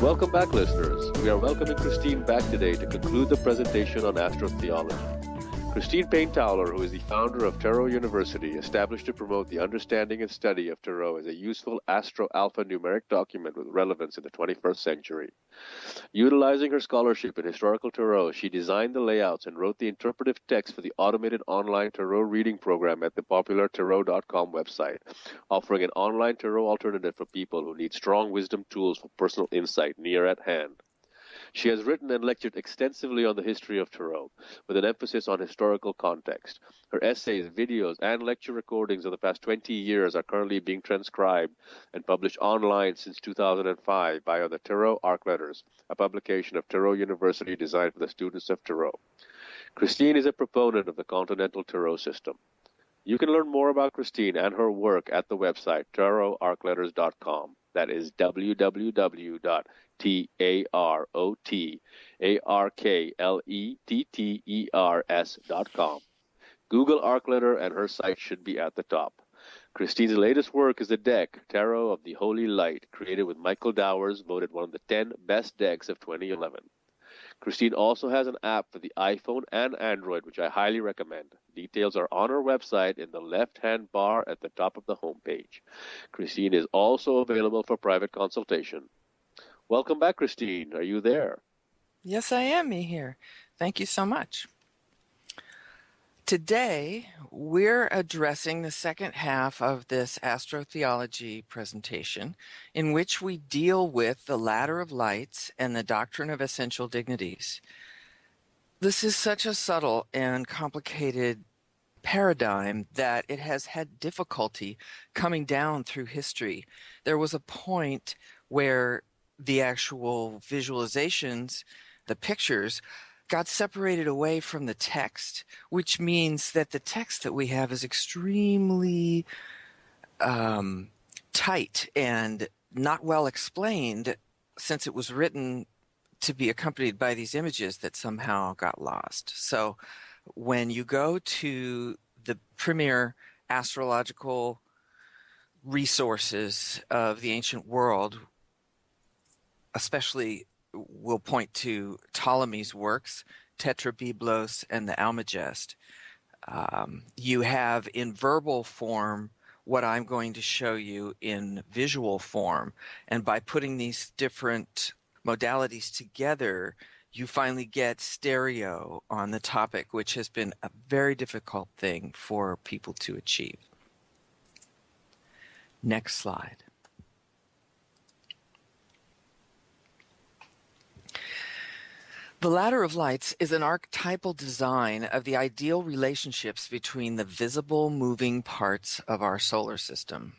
Welcome back, listeners. We are welcoming Christine back today to conclude the presentation on Astro Theology. Christine Payne-Towler, who is the founder of Tarot University, established to promote the understanding and study of Tarot as a useful astro-alphanumeric document with relevance in the 21st century. Utilizing her scholarship in historical Tarot, she designed the layouts and wrote the interpretive text for the automated online Tarot reading program at the popular Tarot.com website, offering an online Tarot alternative for people who need strong wisdom tools for personal insight near at hand. She has written and lectured extensively on the history of Tarot, with an emphasis on historical context. Her essays, videos, and lecture recordings of the past 20 years are currently being transcribed and published online since 2005 via the Tarot Arc Letters, a publication of Tarot University designed for the students of Tarot. Christine is a proponent of the Continental Tarot system. You can learn more about Christine and her work at the website tarotarcletters.com. That is www.tarotarcletters.com. Google Arc Letter and her site should be at the top. Christine's latest work is the deck, Tarot of the Holy Light, created with Michael Dowers, voted one of the 10 best decks of 2011. Christine also has an app for the iPhone and Android, which I highly recommend. Details are on her website in the left-hand bar at the top of the homepage. Christine is also available for private consultation. Welcome back, Christine. Are you there? Yes, I am here. Thank you so much. Today, we're addressing the second half of this astrotheology presentation, in which we deal with the ladder of lights and the doctrine of essential dignities. This is such a subtle and complicated paradigm that it has had difficulty coming down through history. There was a point where the actual visualizations, the pictures, got separated away from the text, which means that the text that we have is extremely tight and not well explained, since it was written to be accompanied by these images that somehow got lost. So when you go to the premier astrological resources of the ancient world, especially we'll point to Ptolemy's works, Tetrabiblos and the Almagest. You have in verbal form what I'm going to show you in visual form. And by putting these different modalities together, you finally get stereo on the topic, which has been a very difficult thing for people to achieve. Next slide. The Ladder of Lights is an archetypal design of the ideal relationships between the visible moving parts of our solar system.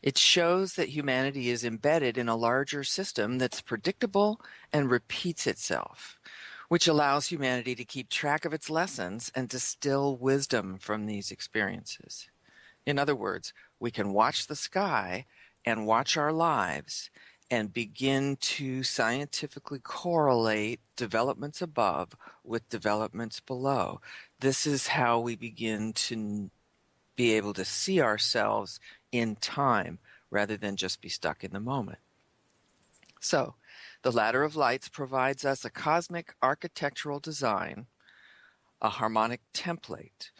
It shows that humanity is embedded in a larger system that's predictable and repeats itself, which allows humanity to keep track of its lessons and distill wisdom from these experiences. In other words, we can watch the sky and watch our lives and begin to scientifically correlate developments above with developments below. This is how we begin to be able to see ourselves in time rather than just be stuck in the moment. So, the Ladder of Lights provides us a cosmic architectural design, a harmonic template,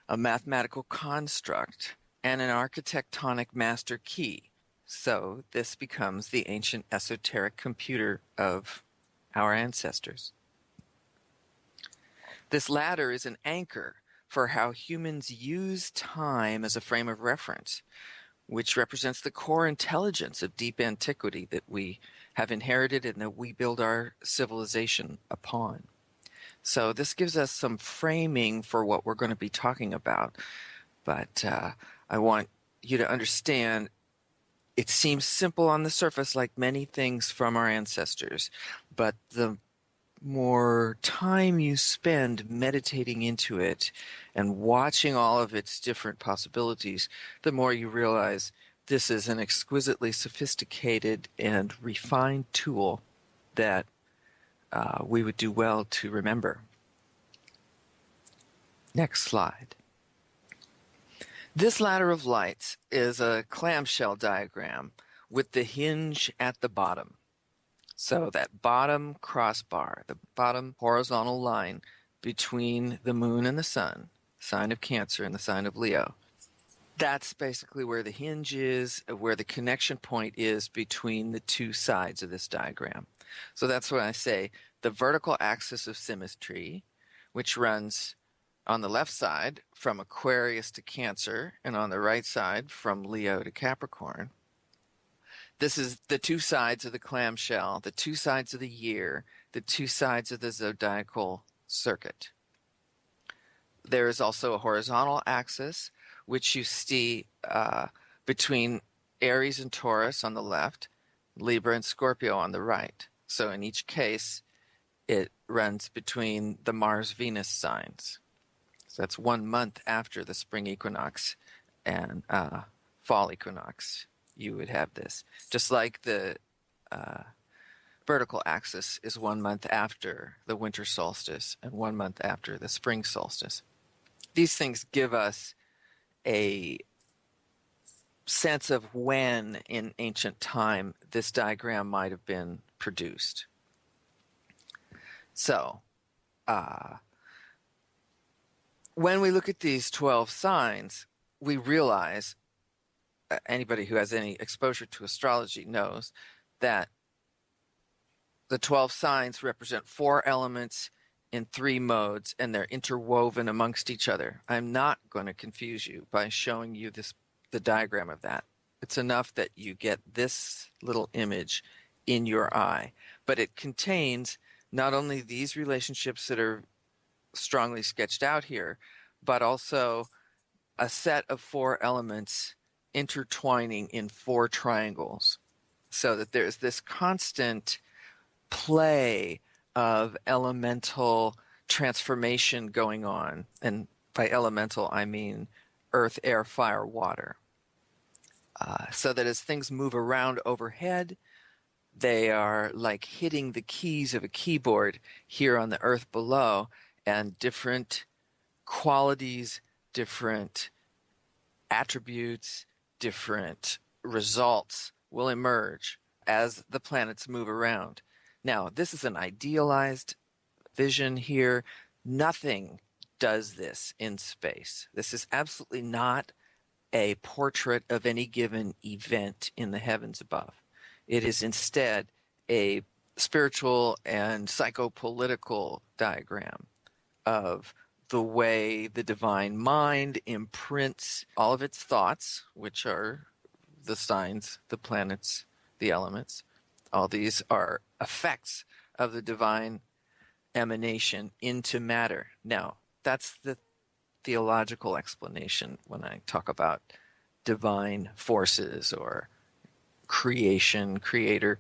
a mathematical construct, and an architectonic master key. So this becomes the ancient esoteric computer of our ancestors. This ladder is an anchor for how humans use time as a frame of reference, which represents the core intelligence of deep antiquity that we have inherited and that we build our civilization upon. So this gives us some framing for what we're going to be talking about. But I want you to understand it seems simple on the surface, like many things from our ancestors, but the more time you spend meditating into it and watching all of its different possibilities, the more you realize this is an exquisitely sophisticated and refined tool that we would do well to remember. Next slide. This ladder of lights is a clamshell diagram with the hinge at the bottom. So that bottom crossbar, the bottom horizontal line between the moon and the sun, sign of Cancer and the sign of Leo, that's basically where the hinge is, where the connection point is between the two sides of this diagram. So that's what I say. The vertical axis of symmetry, which runs on the left side from Aquarius to Cancer, and on the right side from Leo to Capricorn. This is the two sides of the clamshell, the two sides of the year, the two sides of the zodiacal circuit. There is also a horizontal axis, which you see between Aries and Taurus on the left, Libra and Scorpio on the right. So in each case, it runs between the Mars-Venus signs. So that's 1 month after the spring equinox and fall equinox, you would have this. Just like the vertical axis is 1 month after the winter solstice and 1 month after the spring solstice. These things give us a sense of when in ancient time this diagram might have been produced. So, when we look at these 12 signs, we realize, anybody who has any exposure to astrology knows, that the 12 signs represent 4 elements in 3 modes, and they're interwoven amongst each other. I'm not going to confuse you by showing you the diagram of that. It's enough that you get this little image in your eye, but it contains not only these relationships that are strongly sketched out here, but also a set of 4 elements intertwining in 4 triangles, so that there's this constant play of elemental transformation going on. And by elemental, I mean earth, air, fire, water. So that as things move around overhead, they are like hitting the keys of a keyboard here on the earth below, and different qualities, different attributes, different results will emerge as the planets move around. Now, this is an idealized vision here. Nothing does this in space. This is absolutely not a portrait of any given event in the heavens above. It is instead a spiritual and psychopolitical diagram of the way the divine mind imprints all of its thoughts, which are the signs, the planets, the elements. All these are effects of the divine emanation into matter. Now, that's the theological explanation when I talk about divine forces or creation, creator.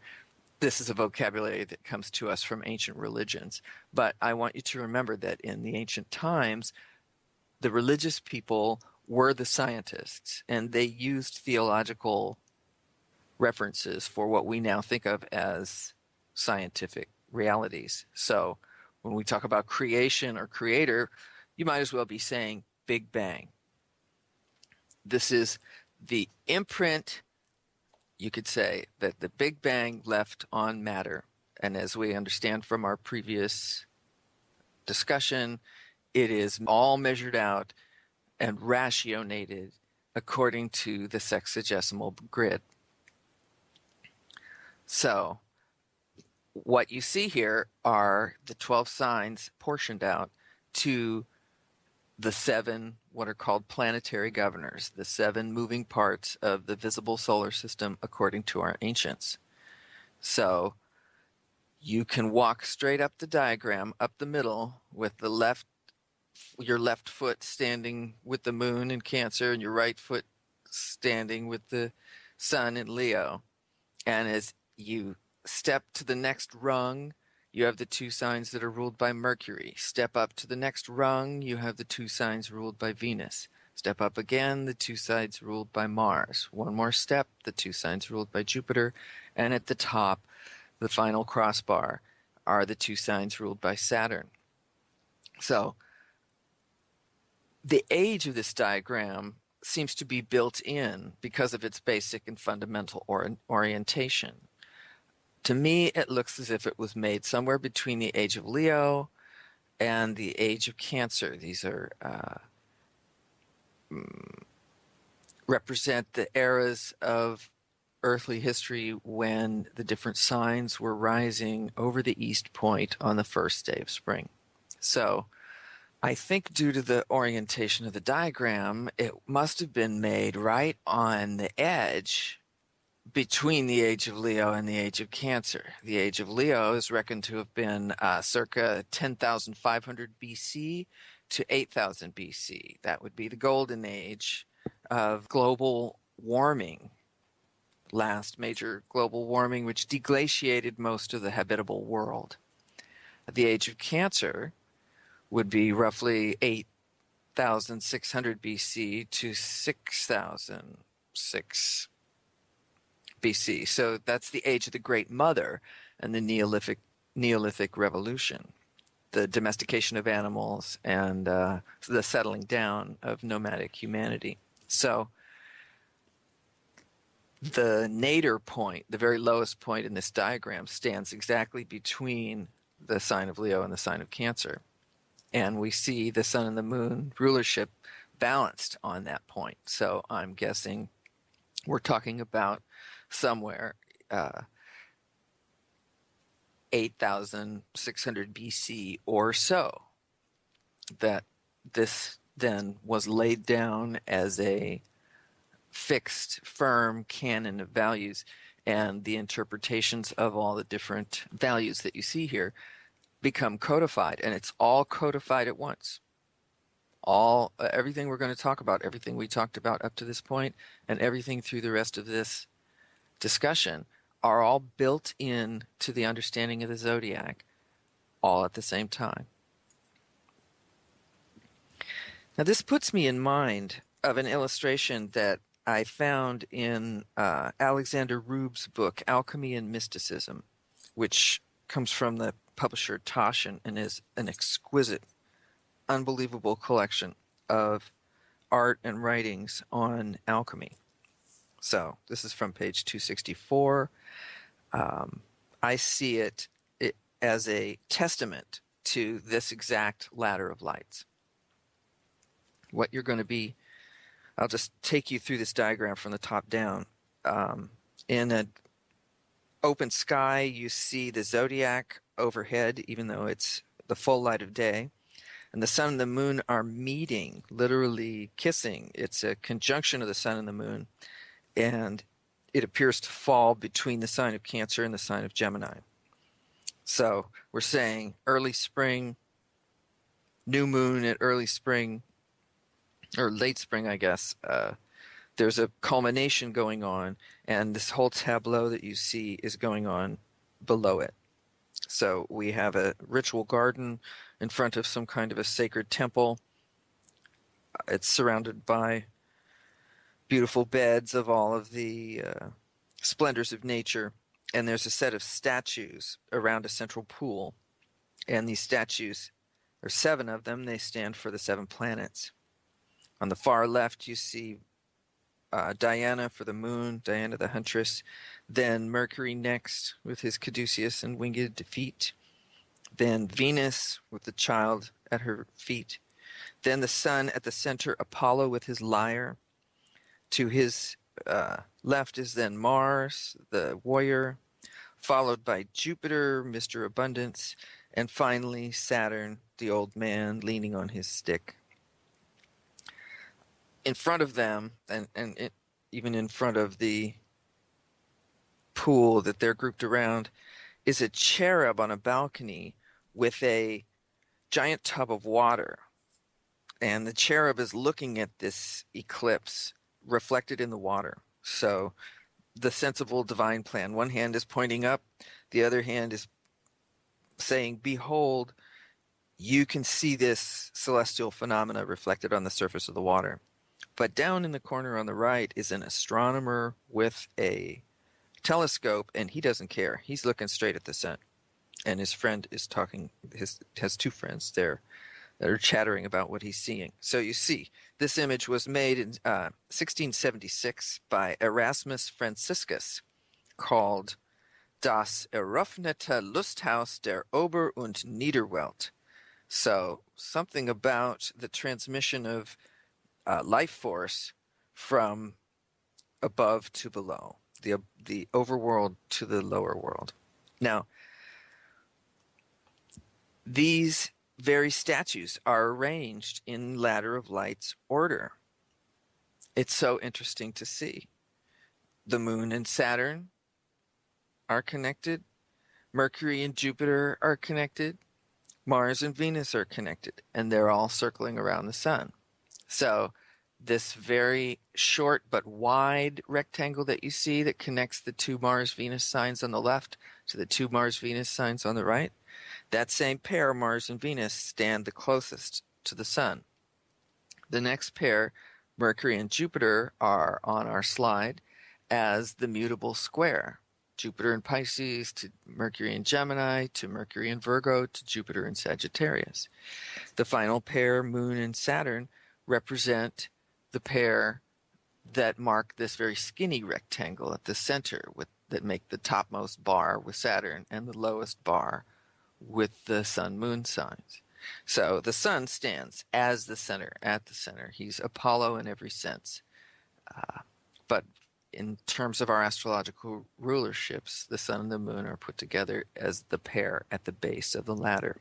This is a vocabulary that comes to us from ancient religions. But I want you to remember that in the ancient times, the religious people were the scientists, and they used theological references for what we now think of as scientific realities. So when we talk about creation or creator, you might as well be saying Big Bang. This is the imprint, you could say, that the Big Bang left on matter. And as we understand from our previous discussion, it is all measured out and rationated according to the sexagesimal grid. So what you see here are the 12 signs portioned out to the 7 what are called planetary governors, the 7 moving parts of the visible solar system according to our ancients. So you can walk straight up the diagram, up the middle, with your left foot standing with the moon in Cancer and your right foot standing with the sun in Leo. And as you step to the next rung, you have the 2 signs that are ruled by Mercury. Step up to the next rung, you have the 2 signs ruled by Venus. Step up again, the 2 signs ruled by Mars. One more step, the 2 signs ruled by Jupiter. And at the top, the final crossbar, are the 2 signs ruled by Saturn. So the age of this diagram seems to be built in because of its basic and fundamental orientation. To me, it looks as if it was made somewhere between the age of Leo and the age of Cancer. These are represent the eras of earthly history when the different signs were rising over the east point on the first day of spring. So I think due to the orientation of the diagram, it must have been made right on the edge between the age of Leo and the age of Cancer. The age of Leo is reckoned to have been circa 10,500 BC to 8,000 BC. That would be the golden age of global warming, last major global warming, which deglaciated most of the habitable world. The age of Cancer would be roughly 8,600 BC to 6,006 BC. So that's the age of the Great Mother and the Neolithic Revolution, the domestication of animals and the settling down of nomadic humanity. So the nadir point, the very lowest point in this diagram, stands exactly between the sign of Leo and the sign of Cancer. And we see the sun and the moon rulership balanced on that point. So I'm guessing we're talking about somewhere 8,600 BC or so, that this then was laid down as a fixed, firm canon of values, and the interpretations of all the different values that you see here become codified, and it's all codified at once. Everything we're going to talk about, everything we talked about up to this point, and everything through the rest of this discussion are all built in to the understanding of the zodiac, all at the same time. Now, this puts me in mind of an illustration that I found in Alexander Rube's book, Alchemy and Mysticism, which comes from the publisher Taschen and is an exquisite, unbelievable collection of art and writings on alchemy. So this is from page 264. I see it as a testament to this exact ladder of lights. What you're going to be, I'll just take you through this diagram from the top down. In an open sky, you see the zodiac overhead, even though it's the full light of day. And the sun and the moon are meeting, literally kissing. It's a conjunction of the sun and the moon. And it appears to fall between the sign of Cancer and the sign of Gemini. So we're saying early spring, new moon at early spring, or late spring, I guess. There's a culmination going on, and this whole tableau that you see is going on below it. So we have a ritual garden in front of some kind of a sacred temple. It's surrounded by beautiful beds of all of the splendors of nature, and there's a set of statues around a central pool. And these statues, there are 7 of them. They stand for the 7 planets. On the far left, you see Diana for the moon, Diana the huntress, then Mercury next with his caduceus and winged feet, then Venus with the child at her feet, then the sun at the center, Apollo with his lyre. To his left is then Mars, the warrior, followed by Jupiter, Mr. Abundance, and finally Saturn, the old man leaning on his stick. In front of them, and even in front of the pool that they're grouped around, is a cherub on a balcony with a giant tub of water. And the cherub is looking at this eclipse reflected in the water. So the sensible divine plan. One hand is pointing up, the other hand is saying, behold, you can see this celestial phenomena reflected on the surface of the water. But down in the corner on the right is an astronomer with a telescope, and he doesn't care. He's looking straight at the sun. And his friend is talking, has 2 friends there that are chattering about what he's seeing. So you see, this image was made in 1676 by Erasmus Franciscus, called Das eröffnete Lusthaus der Ober- und Niederwelt. So something about the transmission of life force from above to below, the overworld to the lower world. Now, these very statues are arranged in ladder of lights order. It's so interesting to see. The moon and Saturn are connected. Mercury and Jupiter are connected. Mars and Venus are connected, and they're all circling around the sun. So this very short but wide rectangle that you see that connects the two Mars-Venus signs on the left to the two Mars-Venus signs on the right, that same pair, Mars and Venus, stand the closest to the sun. The next pair, Mercury and Jupiter, are on our slide as the mutable square. Jupiter in Pisces to Mercury in Gemini to Mercury in Virgo to Jupiter in Sagittarius. The final pair, Moon and Saturn, represent the pair that mark this very skinny rectangle at the center that make the topmost bar with Saturn and the lowest bar with the Sun-Moon signs. So the Sun stands as the center, at the center. He's Apollo in every sense. But in terms of our astrological rulerships, the Sun and the Moon are put together as the pair at the base of the ladder.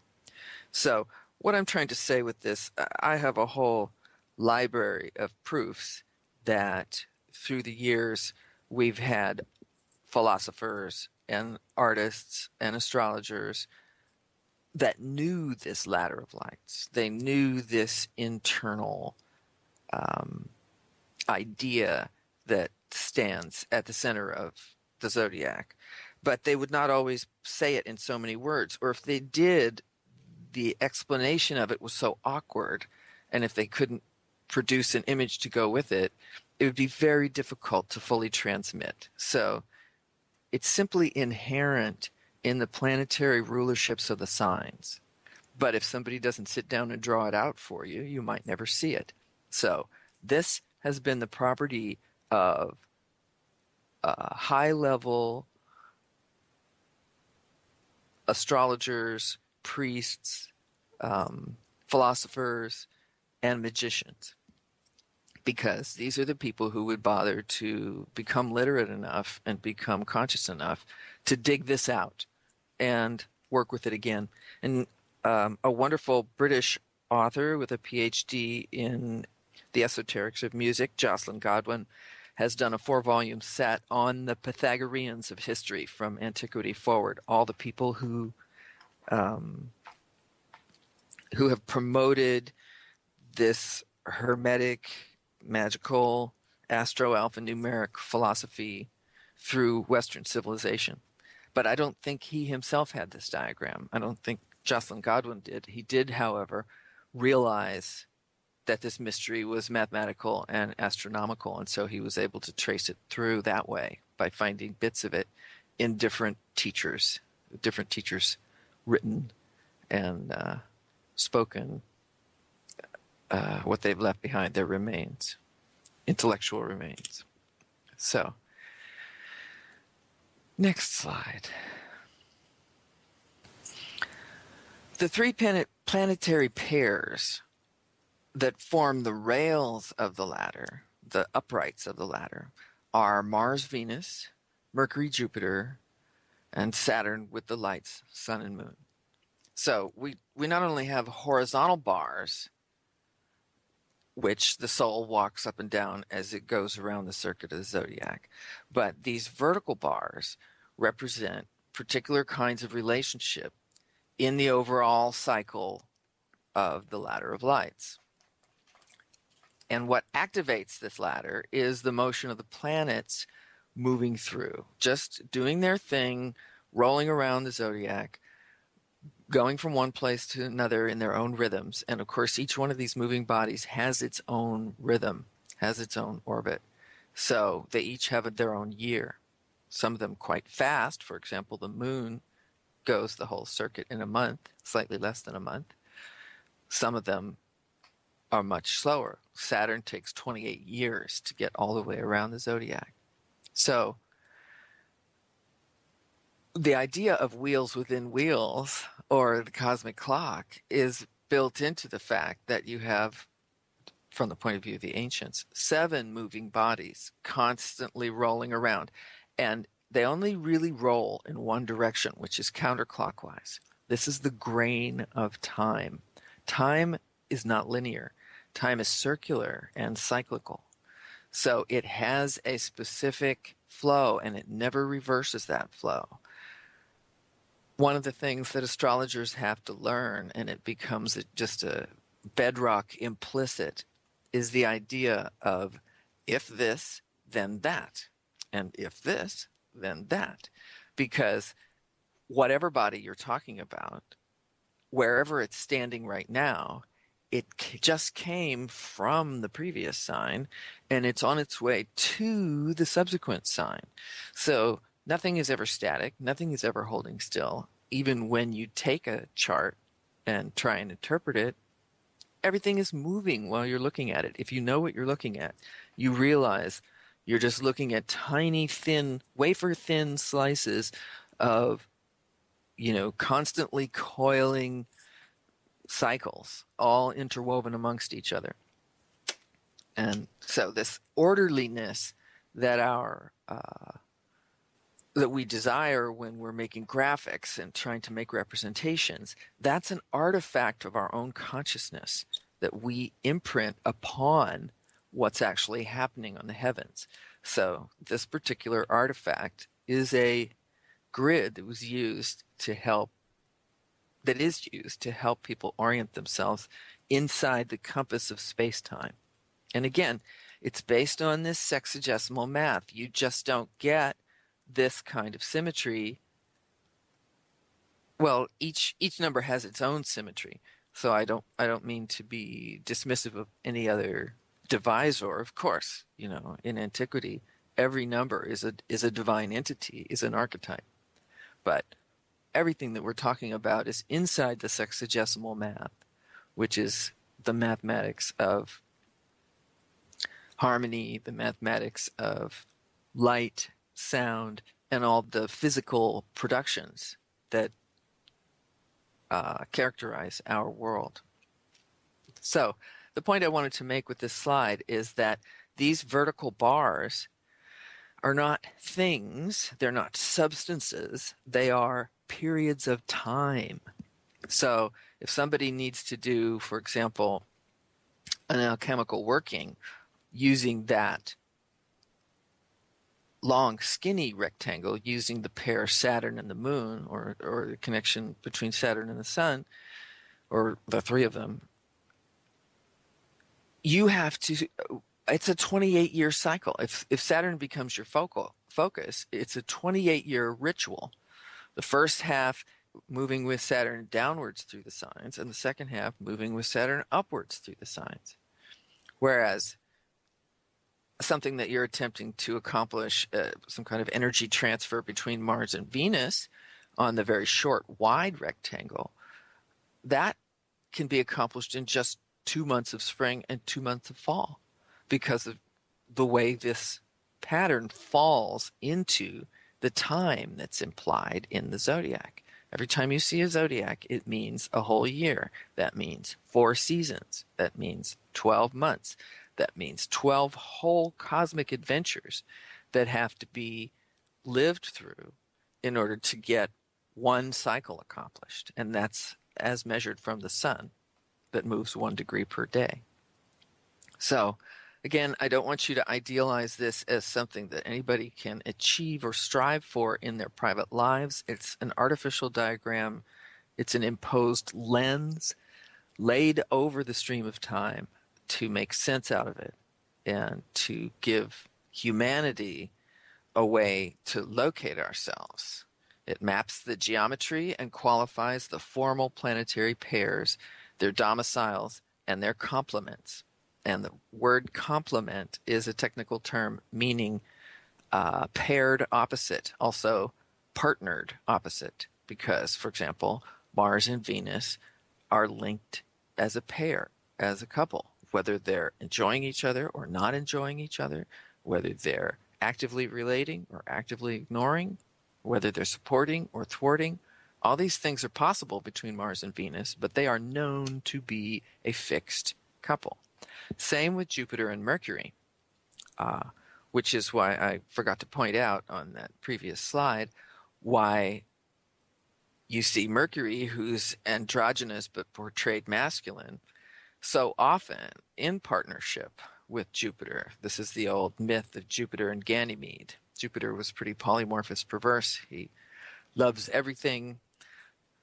So what I'm trying to say with this, I have a whole library of proofs that through the years we've had philosophers and artists and astrologers that knew this ladder of lights. They knew this internal idea that stands at the center of the zodiac, but they would not always say it in so many words, or if they did, the explanation of it was so awkward, and if they couldn't produce an image to go with it, it would be very difficult to fully transmit. So it's simply inherent in the planetary rulerships of the signs. But if somebody doesn't sit down and draw it out for you, you might never see it. So this has been the property of high-level astrologers, priests, philosophers, and magicians, because these are the people who would bother to become literate enough and become conscious enough to dig this out and work with it again. And a wonderful British author with a PhD in the esoterics of music, Jocelyn Godwin, has done a 4-volume set on the Pythagoreans of history from antiquity forward, all the people who have promoted this hermetic, magical, astro-alphanumeric philosophy through Western civilization. But I don't think he himself had this diagram. I don't think Jocelyn Godwin did. He did, however, realize that this mystery was mathematical and astronomical, and so he was able to trace it through that way by finding bits of it in different teachers written and spoken, what they've left behind, their remains, intellectual remains. So, next slide. The three planetary pairs that form the rails of the ladder, the uprights of the ladder, are Mars, Venus, Mercury, Jupiter, and Saturn with the lights, Sun and Moon. So we not only have horizontal bars, which the soul walks up and down as it goes around the circuit of the zodiac, but these vertical bars represent particular kinds of relationship in the overall cycle of the ladder of lights. And what activates this ladder is the motion of the planets moving through, just doing their thing, rolling around the zodiac, going from one place to another in their own rhythms. And of course, each one of these moving bodies has its own rhythm, has its own orbit. So they each have their own year. Some of them quite fast. For example, the moon goes the whole circuit in a month, slightly less than a month. Some of them are much slower. Saturn takes 28 years to get all the way around the zodiac. So the idea of wheels within wheels, or the cosmic clock, is built into the fact that you have, from the point of view of the ancients, 7 moving bodies constantly rolling around. And they only really roll in one direction, which is counterclockwise. This is the grain of time. Time is not linear. Time is circular and cyclical. So it has a specific flow, and it never reverses that flow. One of the things that astrologers have to learn, and it becomes just a bedrock implicit, is the idea of if this, then that, and if this, then that. Because whatever body you're talking about, wherever it's standing right now, it just came from the previous sign, and it's on its way to the subsequent sign. So nothing is ever static. Nothing is ever holding still. Even when you take a chart and try and interpret it, everything is moving while you're looking at it. If you know what you're looking at, you realize you're just looking at tiny, thin, wafer-thin slices of, constantly coiling cycles, all interwoven amongst each other. And so this orderliness that that we desire when we're making graphics and trying to make representations, that's an artifact of our own consciousness that we imprint upon what's actually happening on the heavens. So this particular artifact is a grid that is used to help people orient themselves inside the compass of space-time. And again, it's based on this sexagesimal math. You just don't get this kind of symmetry. Well, each number has its own symmetry. So I don't mean to be dismissive of any other divisor. Of course, in antiquity, every number is a divine entity, is an archetype. But everything that we're talking about is inside the sexagesimal math, which is the mathematics of harmony, the mathematics of light, sound, and all the physical productions that characterize our world. So the point I wanted to make with this slide is that these vertical bars are not things, they're not substances, they are periods of time. So if somebody needs to do, for example, an alchemical working using that long skinny rectangle, using the pair Saturn and the moon, or the connection between Saturn and the sun, or the three of them, you have to, it's a 28-year cycle. If Saturn becomes your focus, it's a 28-year ritual. The first half moving with Saturn downwards through the signs, and the second half moving with Saturn upwards through the signs. Whereas something that you're attempting to accomplish, some kind of energy transfer between Mars and Venus on the very short, wide rectangle, that can be accomplished in just 2 months of spring and 2 months of fall, because of the way this pattern falls into the time that's implied in the zodiac. Every time you see a zodiac, it means a whole year. That means 4 seasons. That means 12 months. That means 12 whole cosmic adventures that have to be lived through in order to get one cycle accomplished. And that's as measured from the sun, that moves 1 degree per day. So again, I don't want you to idealize this as something that anybody can achieve or strive for in their private lives. It's an artificial diagram. It's an imposed lens laid over the stream of time to make sense out of it and to give humanity a way to locate ourselves. It maps the geometry and qualifies the formal planetary pairs, their domiciles, and their complements. And the word complement is a technical term meaning paired opposite, also partnered opposite, because, for example, Mars and Venus are linked as a pair, as a couple, whether they're enjoying each other or not enjoying each other, whether they're actively relating or actively ignoring. whether they're supporting or thwarting. All these things are possible between Mars and Venus, but they are known to be a fixed couple. Same with Jupiter and Mercury, which is why I forgot to point out on that previous slide why you see Mercury, who's androgynous but portrayed masculine, so often in partnership with Jupiter. This is the old myth of Jupiter and Ganymede. Jupiter was pretty polymorphous, perverse. He loves everything.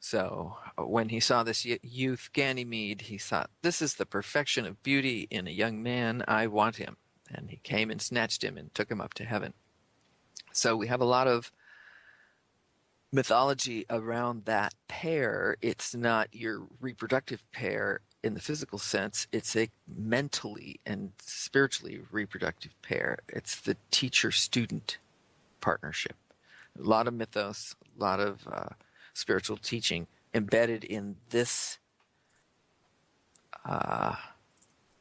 So when he saw this youth Ganymede, he thought, this is the perfection of beauty in a young man. I want him. And he came and snatched him and took him up to heaven. So we have a lot of mythology around that pair. It's not your reproductive pair in the physical sense. It's a mentally and spiritually reproductive pair. It's the teacher-student partnership. A lot of mythos, a lot of spiritual teaching embedded in this,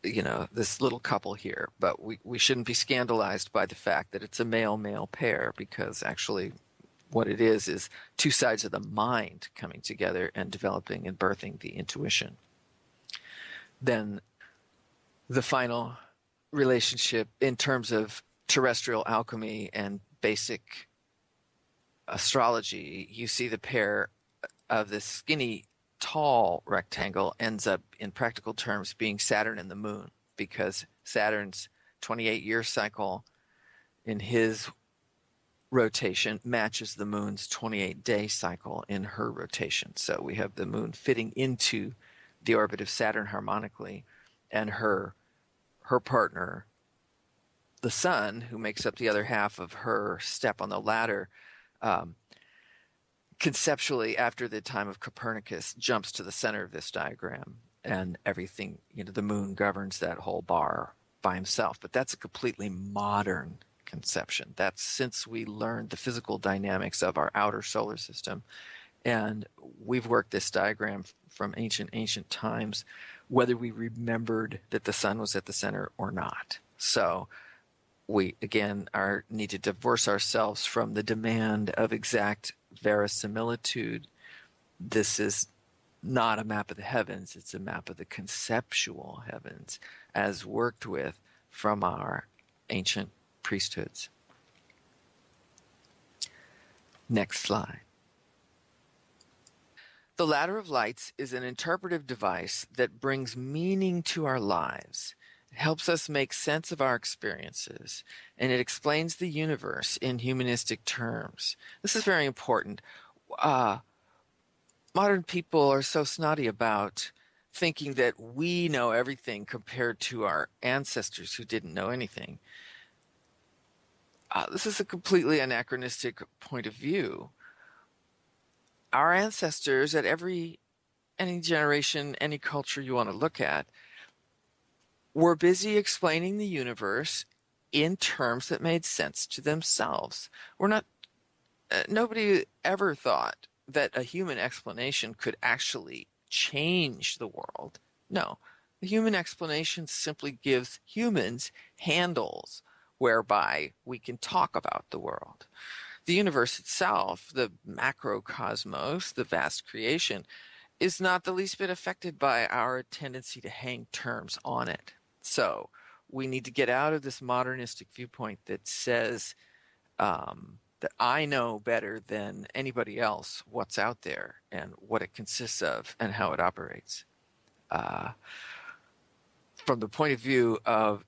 this little couple here. But we shouldn't be scandalized by the fact that it's a male-male pair, because actually what it is two sides of the mind coming together and developing and birthing the intuition. Then the final relationship in terms of terrestrial alchemy and basic astrology, you see the pair of this skinny, tall rectangle ends up in practical terms being Saturn and the moon, because Saturn's 28-year cycle in his rotation matches the moon's 28-day cycle in her rotation. So we have the moon fitting into the orbit of Saturn harmonically, and her partner, the sun, who makes up the other half of her step on the ladder, conceptually, after the time of Copernicus, jumps to the center of this diagram, and everything, the moon governs that whole bar by himself. But that's a completely modern conception. That's since we learned the physical dynamics of our outer solar system. And we've worked this diagram from ancient times, whether we remembered that the sun was at the center or not. So we, again, need to divorce ourselves from the demand of exact verisimilitude. This is not a map of the heavens. It's a map of the conceptual heavens as worked with from our ancient priesthoods. Next slide. The Ladder of Lights is an interpretive device that brings meaning to our lives. It helps us make sense of our experiences, and it explains the universe in humanistic terms. This is very important. Modern people are so snotty about thinking that we know everything compared to our ancestors who didn't know anything. This is a completely anachronistic point of view. Our ancestors, at any generation, any culture you want to look at, were busy explaining the universe in terms that made sense to themselves. Nobody ever thought that a human explanation could actually change the world. No, the human explanation simply gives humans handles whereby we can talk about the world. The universe itself, the macrocosmos, the vast creation, is not the least bit affected by our tendency to hang terms on it. So we need to get out of this modernistic viewpoint that says that I know better than anybody else what's out there and what it consists of and how it operates. From the point of view of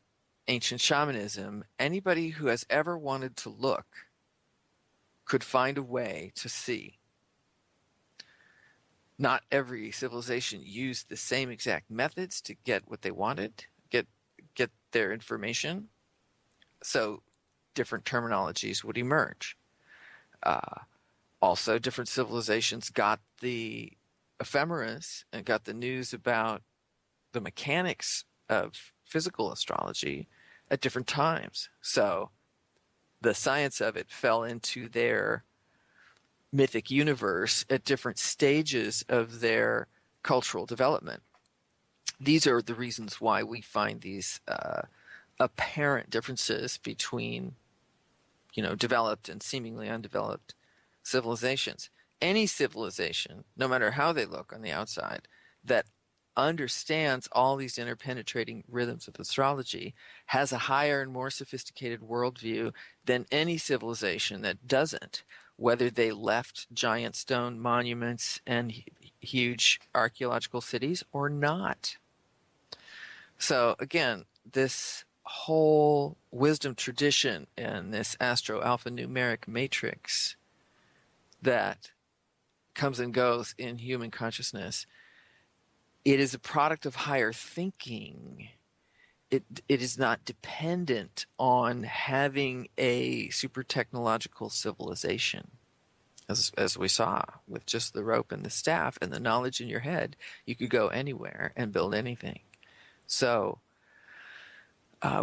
ancient shamanism, anybody who has ever wanted to look could find a way to see. Not every civilization used the same exact methods to get what they wanted, get their information. So different terminologies would emerge. Also, different civilizations got the ephemeris and got the news about the mechanics of physical astrology at different times. So the science of it fell into their mythic universe at different stages of their cultural development. These are the reasons why we find these apparent differences between, developed and seemingly undeveloped civilizations. Any civilization, no matter how they look on the outside, that understands all these interpenetrating rhythms of astrology has a higher and more sophisticated worldview than any civilization that doesn't, whether they left giant stone monuments and huge archaeological cities or not. So again, this whole wisdom tradition and this astro alphanumeric matrix that comes and goes in human consciousness, it is a product of higher thinking. It is not dependent on having a super technological civilization. As we saw with just the rope and the staff and the knowledge in your head, you could go anywhere and build anything. So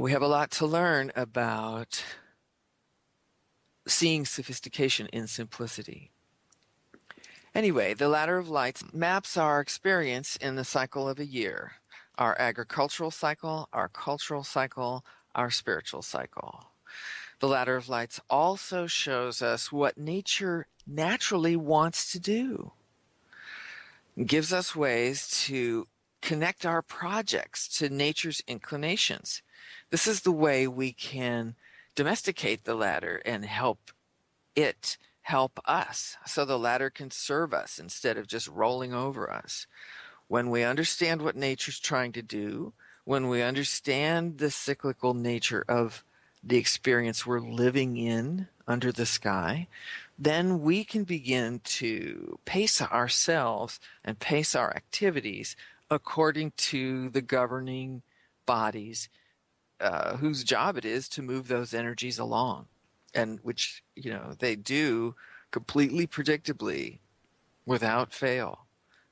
we have a lot to learn about seeing sophistication in simplicity. Anyway, the Ladder of Lights maps our experience in the cycle of a year, our agricultural cycle, our cultural cycle, our spiritual cycle. The Ladder of Lights also shows us what nature naturally wants to do. It gives us ways to connect our projects to nature's inclinations. This is the way we can domesticate the ladder and help it help us, so the ladder can serve us instead of just rolling over us. When we understand what nature's trying to do, when we understand the cyclical nature of the experience we're living in under the sky, then we can begin to pace ourselves and pace our activities according to the governing bodies whose job it is to move those energies along, and which, they do completely predictably without fail.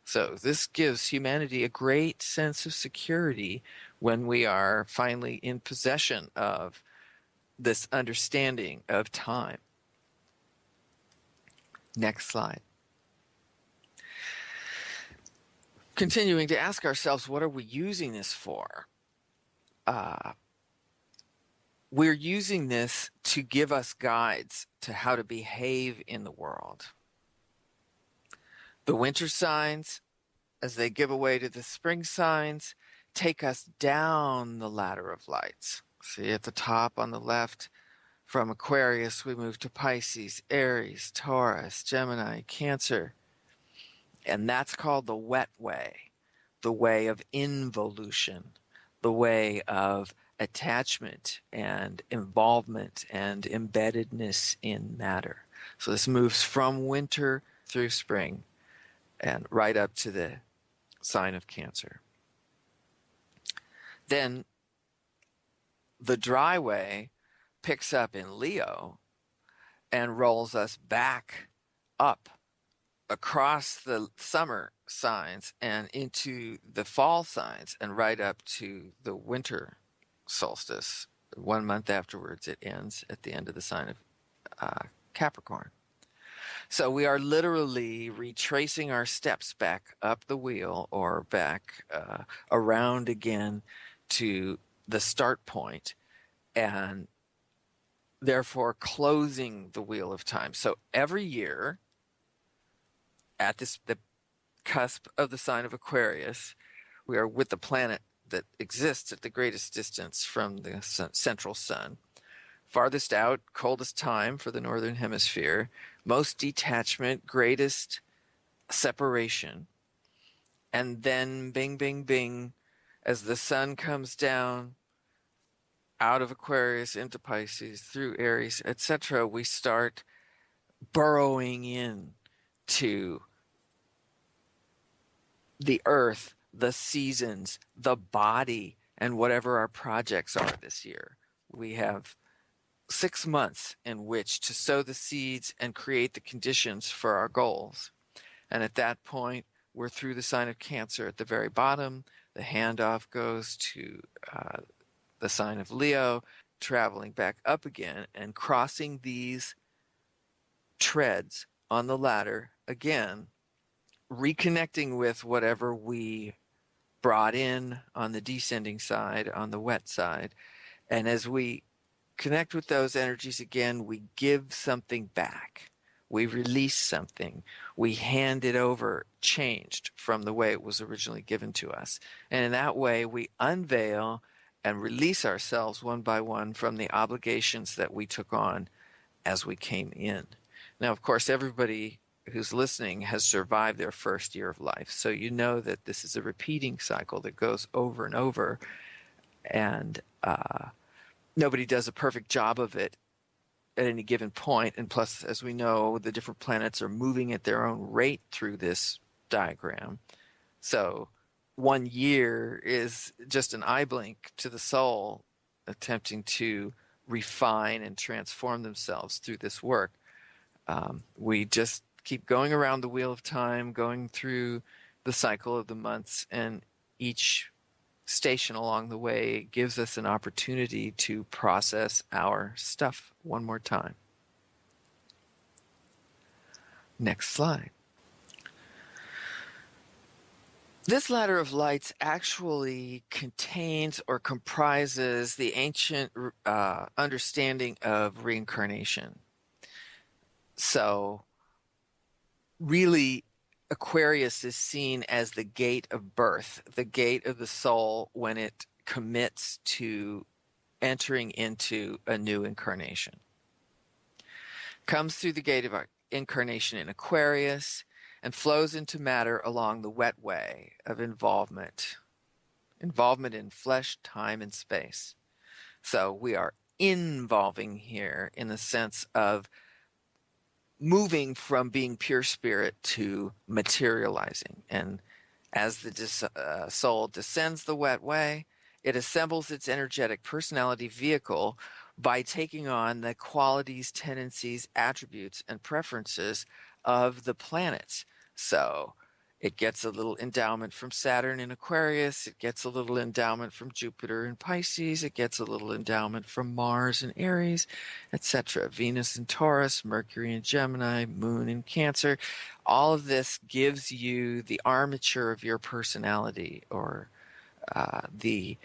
So this gives humanity a great sense of security when we are finally in possession of this understanding of time. Next slide. Continuing to ask ourselves, what are we using this for? We're using this to give us guides to how to behave in the world. The winter signs, as they give away to the spring signs, take us down the ladder of lights. See at the top on the left, from Aquarius, we move to Pisces, Aries, Taurus, Gemini, Cancer. And that's called the wet way, the way of involution, the way of attachment and involvement and embeddedness in matter. So this moves from winter through spring and right up to the sign of Cancer. Then the dry way picks up in Leo and rolls us back up across the summer signs and into the fall signs and right up to the winter solstice. 1 month afterwards, it ends at the end of the sign of Capricorn. So we are literally retracing our steps back up the wheel or back around again to the start point, and therefore closing the wheel of time. So every year at the cusp of the sign of Aquarius, we are with the planet that exists at the greatest distance from the central sun, farthest out, coldest time for the northern hemisphere, most detachment, greatest separation, and then bing, bing, bing, as the sun comes down out of Aquarius into Pisces, through Aries, etc., we start burrowing in to the earth, the seasons, the body, and whatever our projects are this year. We have 6 months in which to sow the seeds and create the conditions for our goals. And at that point, we're through the sign of Cancer at the very bottom. The handoff goes to the sign of Leo, traveling back up again and crossing these treads on the ladder again, reconnecting with whatever we brought in on the descending side, on the wet side. And as we connect with those energies again, we give something back. We release something. We hand it over changed from the way it was originally given to us. And in that way, we unveil and release ourselves one by one from the obligations that we took on as we came in. Now, of course, everybody who's listening has survived their first year of life. So you know that this is a repeating cycle that goes over and over. And nobody does a perfect job of it at any given point. And plus, as we know, the different planets are moving at their own rate through this diagram. So 1 year is just an eye blink to the soul attempting to refine and transform themselves through this work. We just keep going around the wheel of time, going through the cycle of the months, and each station along the way gives us an opportunity to process our stuff one more time. Next slide. This ladder of lights actually contains or comprises the ancient understanding of reincarnation. So really, Aquarius is seen as the gate of birth, the gate of the soul when it commits to entering into a new incarnation. Comes through the gate of our incarnation in Aquarius and flows into matter along the wet way of involvement in flesh, time, and space. So we are involving here in the sense of moving from being pure spirit to materializing. And as the soul descends the wet way, it assembles its energetic personality vehicle by taking on the qualities, tendencies, attributes, and preferences of the planets. So it gets a little endowment from Saturn in Aquarius. It gets a little endowment from Jupiter in Pisces. It gets a little endowment from Mars in Aries, etc. Venus in Taurus, Mercury in Gemini, Moon in Cancer. All of this gives you the armature of your personality, or the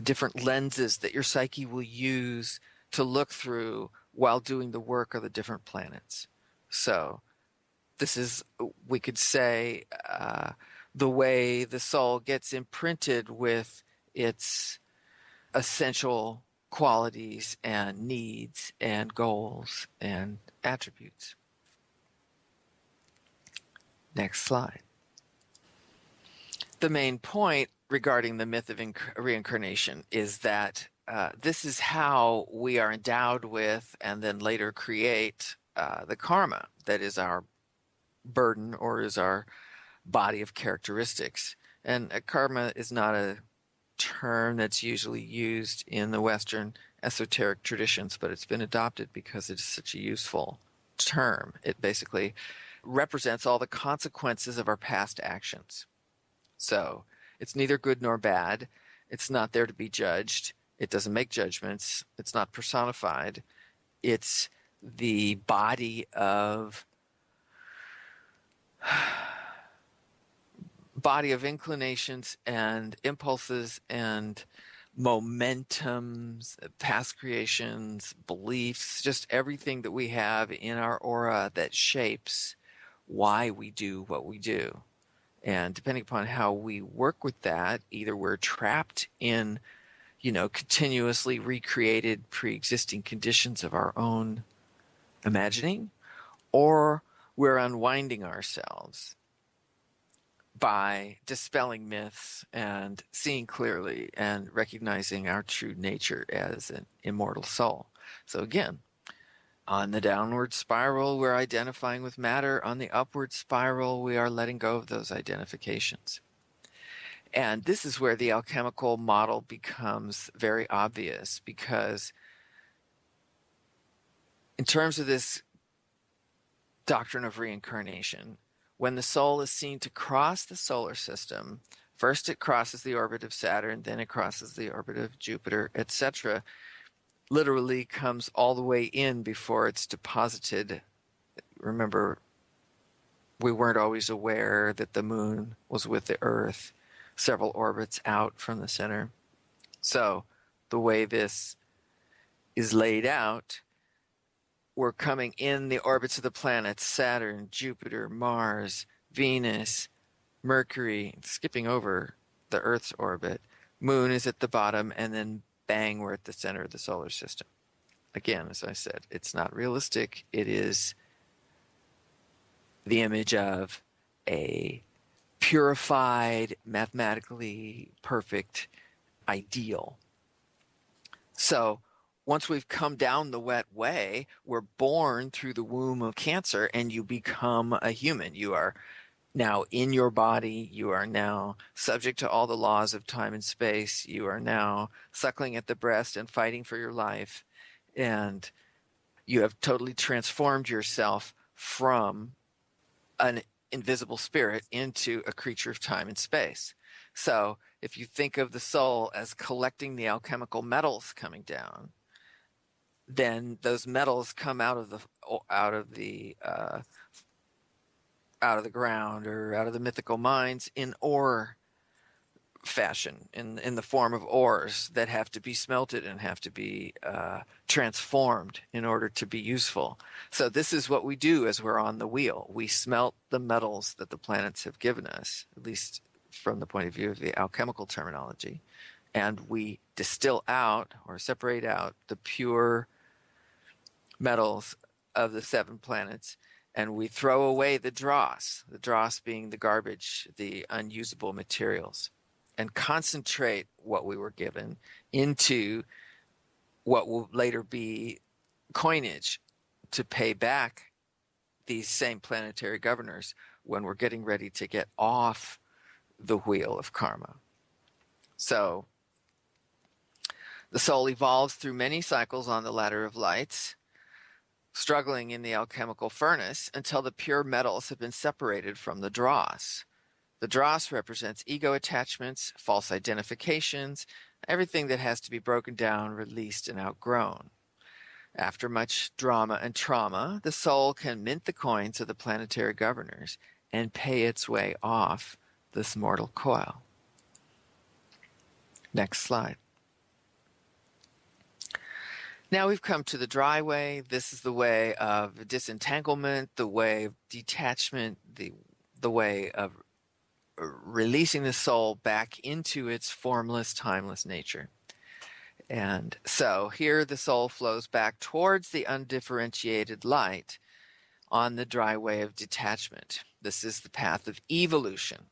different lenses that your psyche will use to look through while doing the work of the different planets. So this is, we could say, the way the soul gets imprinted with its essential qualities and needs and goals and attributes. Next slide. The main point regarding the myth of reincarnation is that this is how we are endowed with and then later create the karma that is our burden or is our body of characteristics. And karma is not a term that's usually used in the Western esoteric traditions, but it's been adopted because it's such a useful term. It basically represents all the consequences of our past actions. So it's neither good nor bad. It's not there to be judged. It doesn't make judgments. It's not personified. It's the body of inclinations and impulses and momentums, past creations, beliefs, just everything that we have in our aura that shapes why we do what we do. And depending upon how we work with that, either we're trapped in, continuously recreated pre-existing conditions of our own imagining, or we're unwinding ourselves by dispelling myths and seeing clearly and recognizing our true nature as an immortal soul. So again, on the downward spiral, we're identifying with matter. On the upward spiral, we are letting go of those identifications. And this is where the alchemical model becomes very obvious, because in terms of this doctrine of reincarnation, when the soul is seen to cross the solar system, first it crosses the orbit of Saturn, then it crosses the orbit of Jupiter, etc., literally comes all the way in before it's deposited. Remember, we weren't always aware that the moon was with the Earth several orbits out from the center. So the way this is laid out, we're coming in the orbits of the planets: Saturn, Jupiter, Mars, Venus, Mercury, skipping over the Earth's orbit. Moon is at the bottom, and then bang, we're at the center of the solar system. Again, as I said, it's not realistic. It is the image of a purified, mathematically perfect ideal. So once we've come down the wet way, we're born through the womb of Cancer, and you become a human. You are now in your body. You are now subject to all the laws of time and space. You are now suckling at the breast and fighting for your life. And you have totally transformed yourself from an invisible spirit into a creature of time and space. So if you think of the soul as collecting the alchemical metals coming down, then those metals come out of the ground or out of the mythical mines in ore fashion, in the form of ores that have to be smelted and have to be transformed in order to be useful. So this is what we do as we're on the wheel. We smelt the metals that the planets have given us, at least from the point of view of the alchemical terminology, and we distill out or separate out the pure metals of the 7 planets, and we throw away the dross being the garbage, the unusable materials, and concentrate what we were given into what will later be coinage to pay back these same planetary governors when we're getting ready to get off the wheel of karma. So the soul evolves through many cycles on the ladder of lights, struggling in the alchemical furnace until the pure metals have been separated from the dross. The dross represents ego attachments, false identifications, everything that has to be broken down, released, and outgrown. After much drama and trauma, the soul can mint the coins of the planetary governors and pay its way off this mortal coil. Next slide. Now we've come to the dry way. This is the way of disentanglement, the way of detachment, the way of releasing the soul back into its formless, timeless nature. And so here the soul flows back towards the undifferentiated light on the dry way of detachment. This is the path of evolution,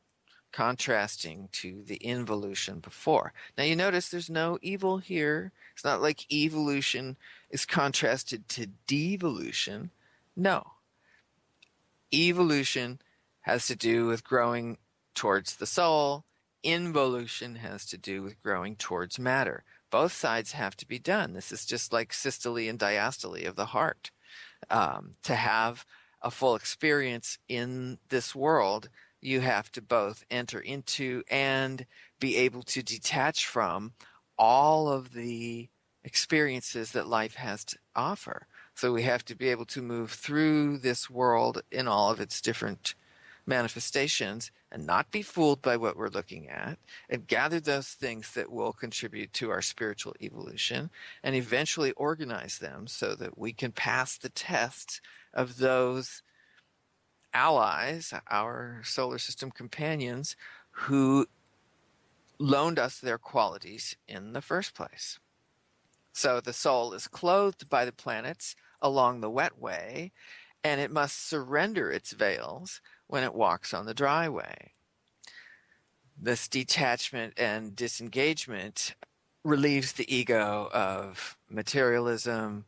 contrasting to the involution before. Now you notice there's no evil here. It's not like evolution is contrasted to devolution. No. Evolution has to do with growing towards the soul. Involution has to do with growing towards matter. Both sides have to be done. This is just like systole and diastole of the heart. To have a full experience in this world, you have to both enter into and be able to detach from all of the experiences that life has to offer. So we have to be able to move through this world in all of its different manifestations and not be fooled by what we're looking at, and gather those things that will contribute to our spiritual evolution and eventually organize them so that we can pass the test of those allies, our solar system companions, who loaned us their qualities in the first place. So the soul is clothed by the planets along the wet way, and it must surrender its veils when it walks on the dry way. This detachment and disengagement relieves the ego of materialism,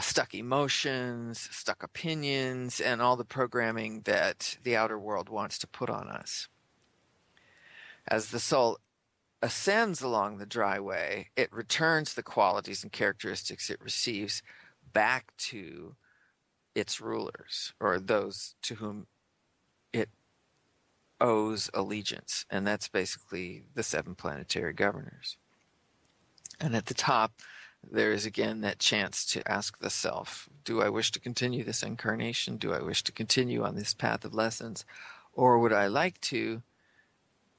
stuck emotions, stuck opinions, and all the programming that the outer world wants to put on us. As the soul ascends along the dry way, it returns the qualities and characteristics it receives back to its rulers, or those to whom it owes allegiance. And that's basically the 7 planetary governors. And at the top, there is again that chance to ask the self, do I wish to continue this incarnation? Do I wish to continue on this path of lessons? Or would I like to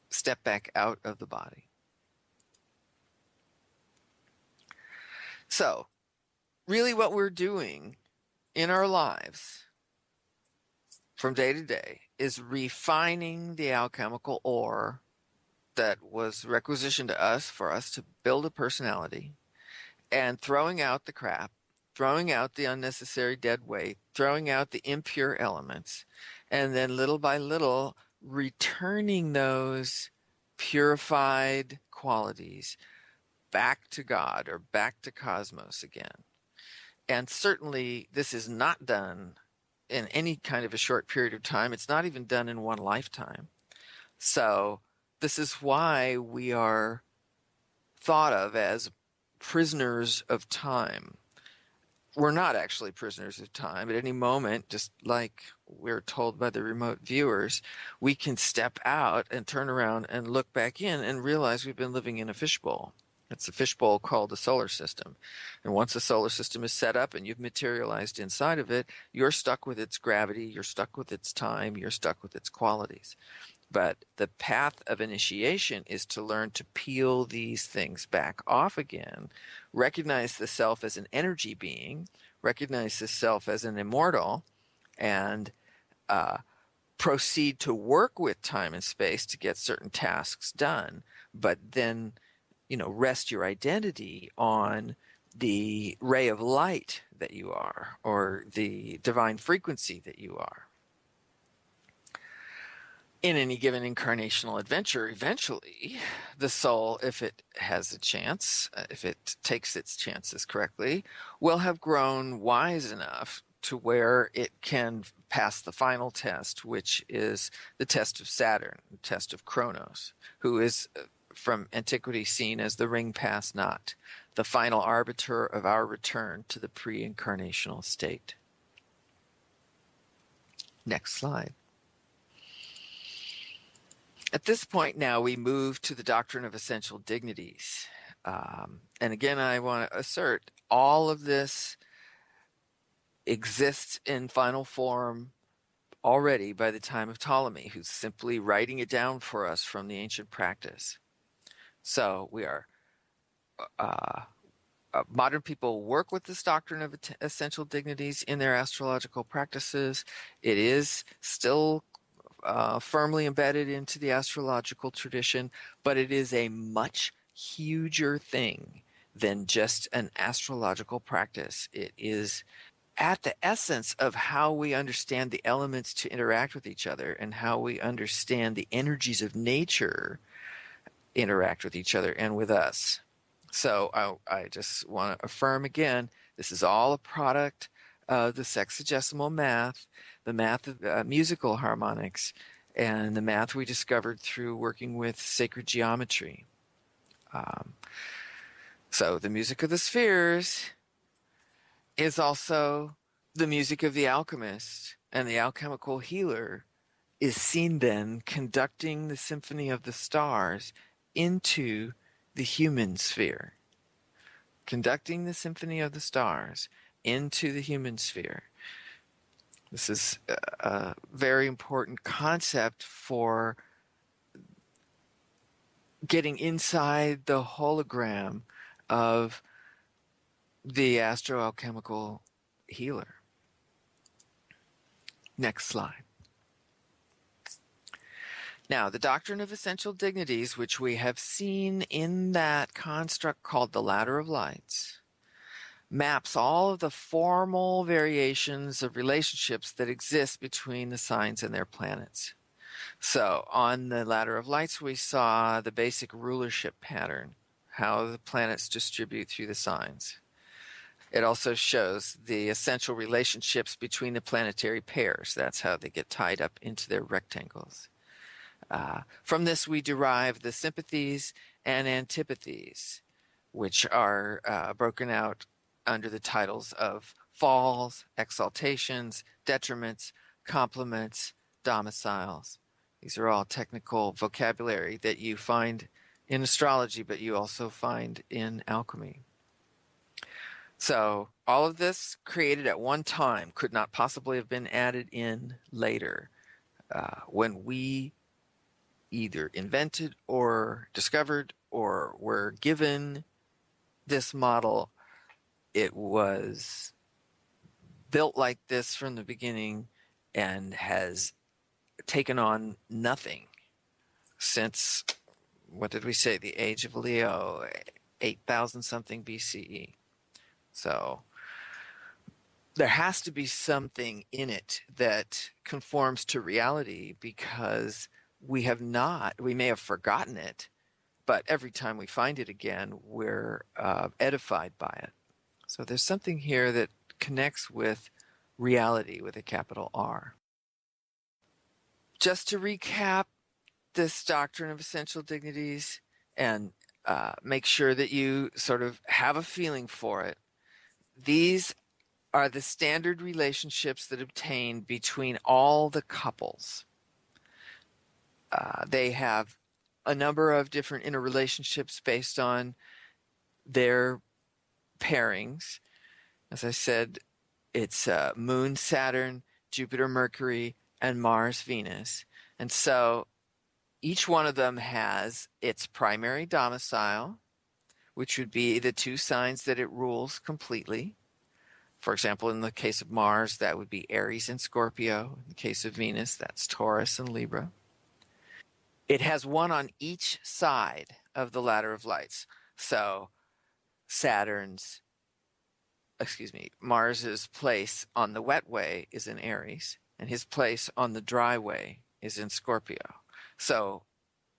step back out of the body? So really what we're doing in our lives from day to day is refining the alchemical ore that was requisitioned to us for us to build a personality, and throwing out the crap, throwing out the unnecessary dead weight, throwing out the impure elements, and then little by little returning those purified qualities back to God or back to cosmos again. And certainly this is not done in any kind of a short period of time. It's not even done in one lifetime. So this is why we are thought of as prisoners of time. We're not actually prisoners of time. At any moment, just like we're told by the remote viewers, we can step out and turn around and look back in and realize we've been living in a fishbowl. It's a fishbowl called the solar system. And once the solar system is set up and you've materialized inside of it, you're stuck with its gravity, you're stuck with its time, you're stuck with its qualities. But the path of initiation is to learn to peel these things back off again, recognize the self as an energy being, recognize the self as an immortal, and proceed to work with time and space to get certain tasks done, but then rest your identity on the ray of light that you are, or the divine frequency that you are. In any given incarnational adventure, eventually, the soul, if it has a chance, if it takes its chances correctly, will have grown wise enough to where it can pass the final test, which is the test of Saturn, the test of Kronos, who is from antiquity seen as the ring pass not, the final arbiter of our return to the pre-incarnational state. Next slide. At this point now, we move to the doctrine of essential dignities. And again, I want to assert all of this exists in final form already by the time of Ptolemy, who's simply writing it down for us from the ancient practice. So we are, modern people work with this doctrine of essential dignities in their astrological practices. It is still firmly embedded into the astrological tradition, but it is a much huger thing than just an astrological practice. It is at the essence of how we understand the elements to interact with each other and how we understand the energies of nature interact with each other and with us. So I just want to affirm again, this is all a product of the sexagesimal math, the math of musical harmonics, and the math we discovered through working with sacred geometry. So the music of the spheres is also the music of the alchemist, and the alchemical healer is seen then conducting the symphony of the stars into the human sphere. Conducting the symphony of the stars into the human sphere. This is a very important concept for getting inside the hologram of the astroalchemical healer. Next slide. Now, the doctrine of essential dignities, which we have seen in that construct called the Ladder of Lights, maps all of the formal variations of relationships that exist between the signs and their planets. So on the Ladder of Lights, we saw the basic rulership pattern, how the planets distribute through the signs. It also shows the essential relationships between the planetary pairs. That's how they get tied up into their rectangles. From this, we derive the sympathies and antipathies, which are broken out under the titles of falls, exaltations, detriments, complements, domiciles. These are all technical vocabulary that you find in astrology, but you also find in alchemy. So all of this created at one time could not possibly have been added in later. When we either invented or discovered or were given this model, it was built like this from the beginning and has taken on nothing since, what did we say, the age of Leo, 8,000 something BCE. So there has to be something in it that conforms to reality, because we may have forgotten it, but every time we find it again, we're edified by it. So there's something here that connects with reality with a capital R. Just to recap this doctrine of essential dignities and make sure that you sort of have a feeling for it, these are the standard relationships that obtain between all the couples. They have a number of different interrelationships based on their pairings. As I said, it's Moon, Saturn, Jupiter, Mercury, and Mars, Venus. And so each one of them has its primary domicile, which would be the two signs that it rules completely. For example, in the case of Mars, that would be Aries and Scorpio. In the case of Venus, that's Taurus and Libra. It has one on each side of the ladder of lights. So Mars's place on the wet way is in Aries, and his place on the dry way is in Scorpio. So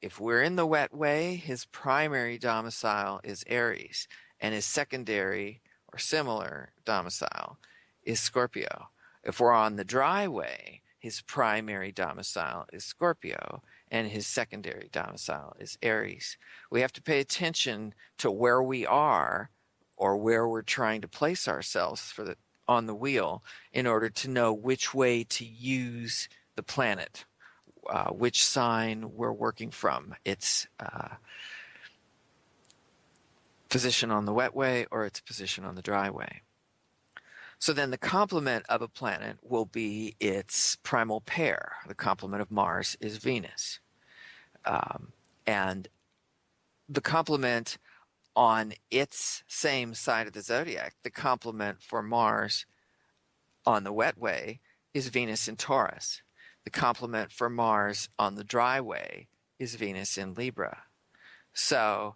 if we're in the wet way, his primary domicile is Aries, and his secondary or similar domicile is Scorpio. If we're on the dry way, his primary domicile is Scorpio, and his secondary domicile is Aries. We have to pay attention to where we are or where we're trying to place ourselves on the wheel in order to know which way to use the planet, which sign we're working from, its position on the wet way or its position on the dry way. So then the complement of a planet will be its primal pair. The complement of Mars is Venus. And the complement on its same side of the zodiac, the complement for Mars on the wet way is Venus in Taurus. The complement for Mars on the dry way is Venus in Libra. So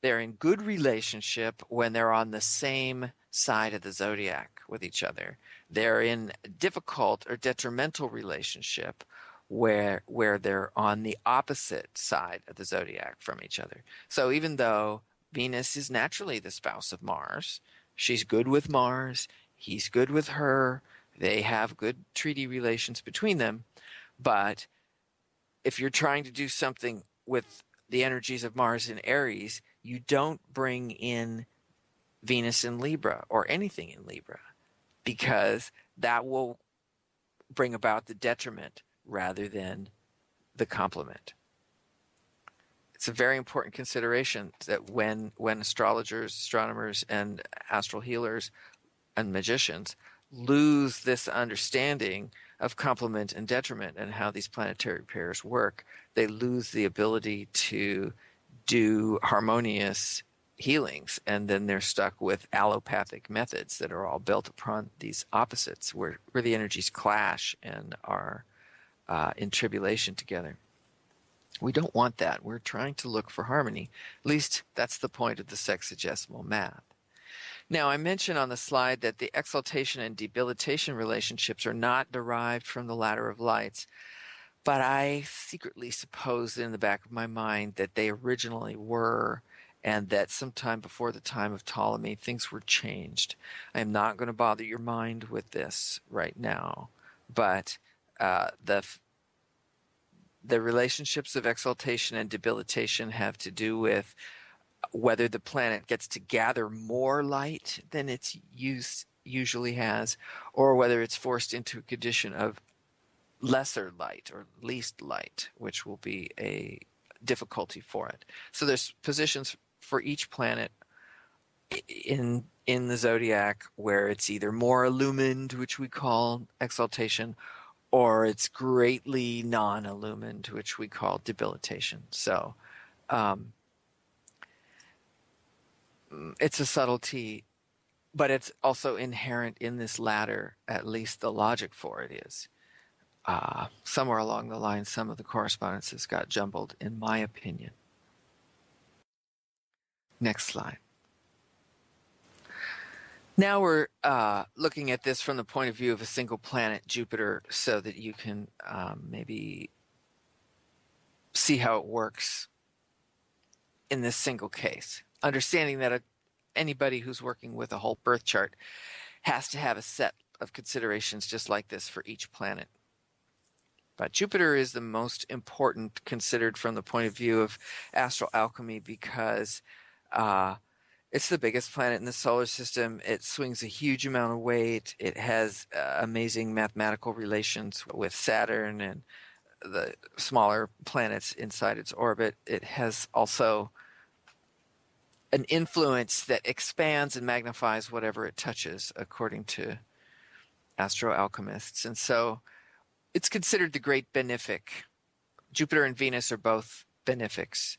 they're in good relationship when they're on the same side of the zodiac with each other. They're in difficult or detrimental relationship where they're on the opposite side of the zodiac from each other. So even though Venus is naturally the spouse of Mars, she's good with Mars, he's good with her, they have good treaty relations between them, but if you're trying to do something with the energies of Mars in Aries, you don't bring in Venus in Libra or anything in Libra, because that will bring about the detriment rather than the complement. It's a very important consideration that when astrologers, astronomers, and astral healers and magicians lose this understanding of complement and detriment and how these planetary pairs work, they lose the ability to do harmonious healings, and then they're stuck with allopathic methods that are all built upon these opposites where the energies clash and are in tribulation together. We don't want that. We're trying to look for harmony. At least that's the point of the sexagesimal math. Now, I mentioned on the slide that the exaltation and debilitation relationships are not derived from the ladder of lights, but I secretly suppose in the back of my mind that they originally were, and that sometime before the time of Ptolemy, things were changed. I am not going to bother your mind with this right now, but the relationships of exaltation and debilitation have to do with whether the planet gets to gather more light than its usually has, or whether it's forced into a condition of lesser light or least light, which will be a difficulty for it. So there's positions for each planet in the zodiac where it's either more illumined, which we call exaltation, or it's greatly non-illumined, which we call debilitation. So it's a subtlety but it's also inherent in this ladder, at least the logic for it is. Somewhere along the line, some of the correspondences got jumbled, in my opinion. Next slide. Now we're looking at this from the point of view of a single planet, Jupiter, so that you can maybe see how it works in this single case. Understanding that anybody who's working with a whole birth chart has to have a set of considerations just like this for each planet. But Jupiter is the most important considered from the point of view of astral alchemy because it's the biggest planet in the solar system. It swings a huge amount of weight. It has amazing mathematical relations with Saturn and the smaller planets inside its orbit. It has also an influence that expands and magnifies whatever it touches, according to astro alchemists. And so it's considered the great benefic. Jupiter and Venus are both benefics,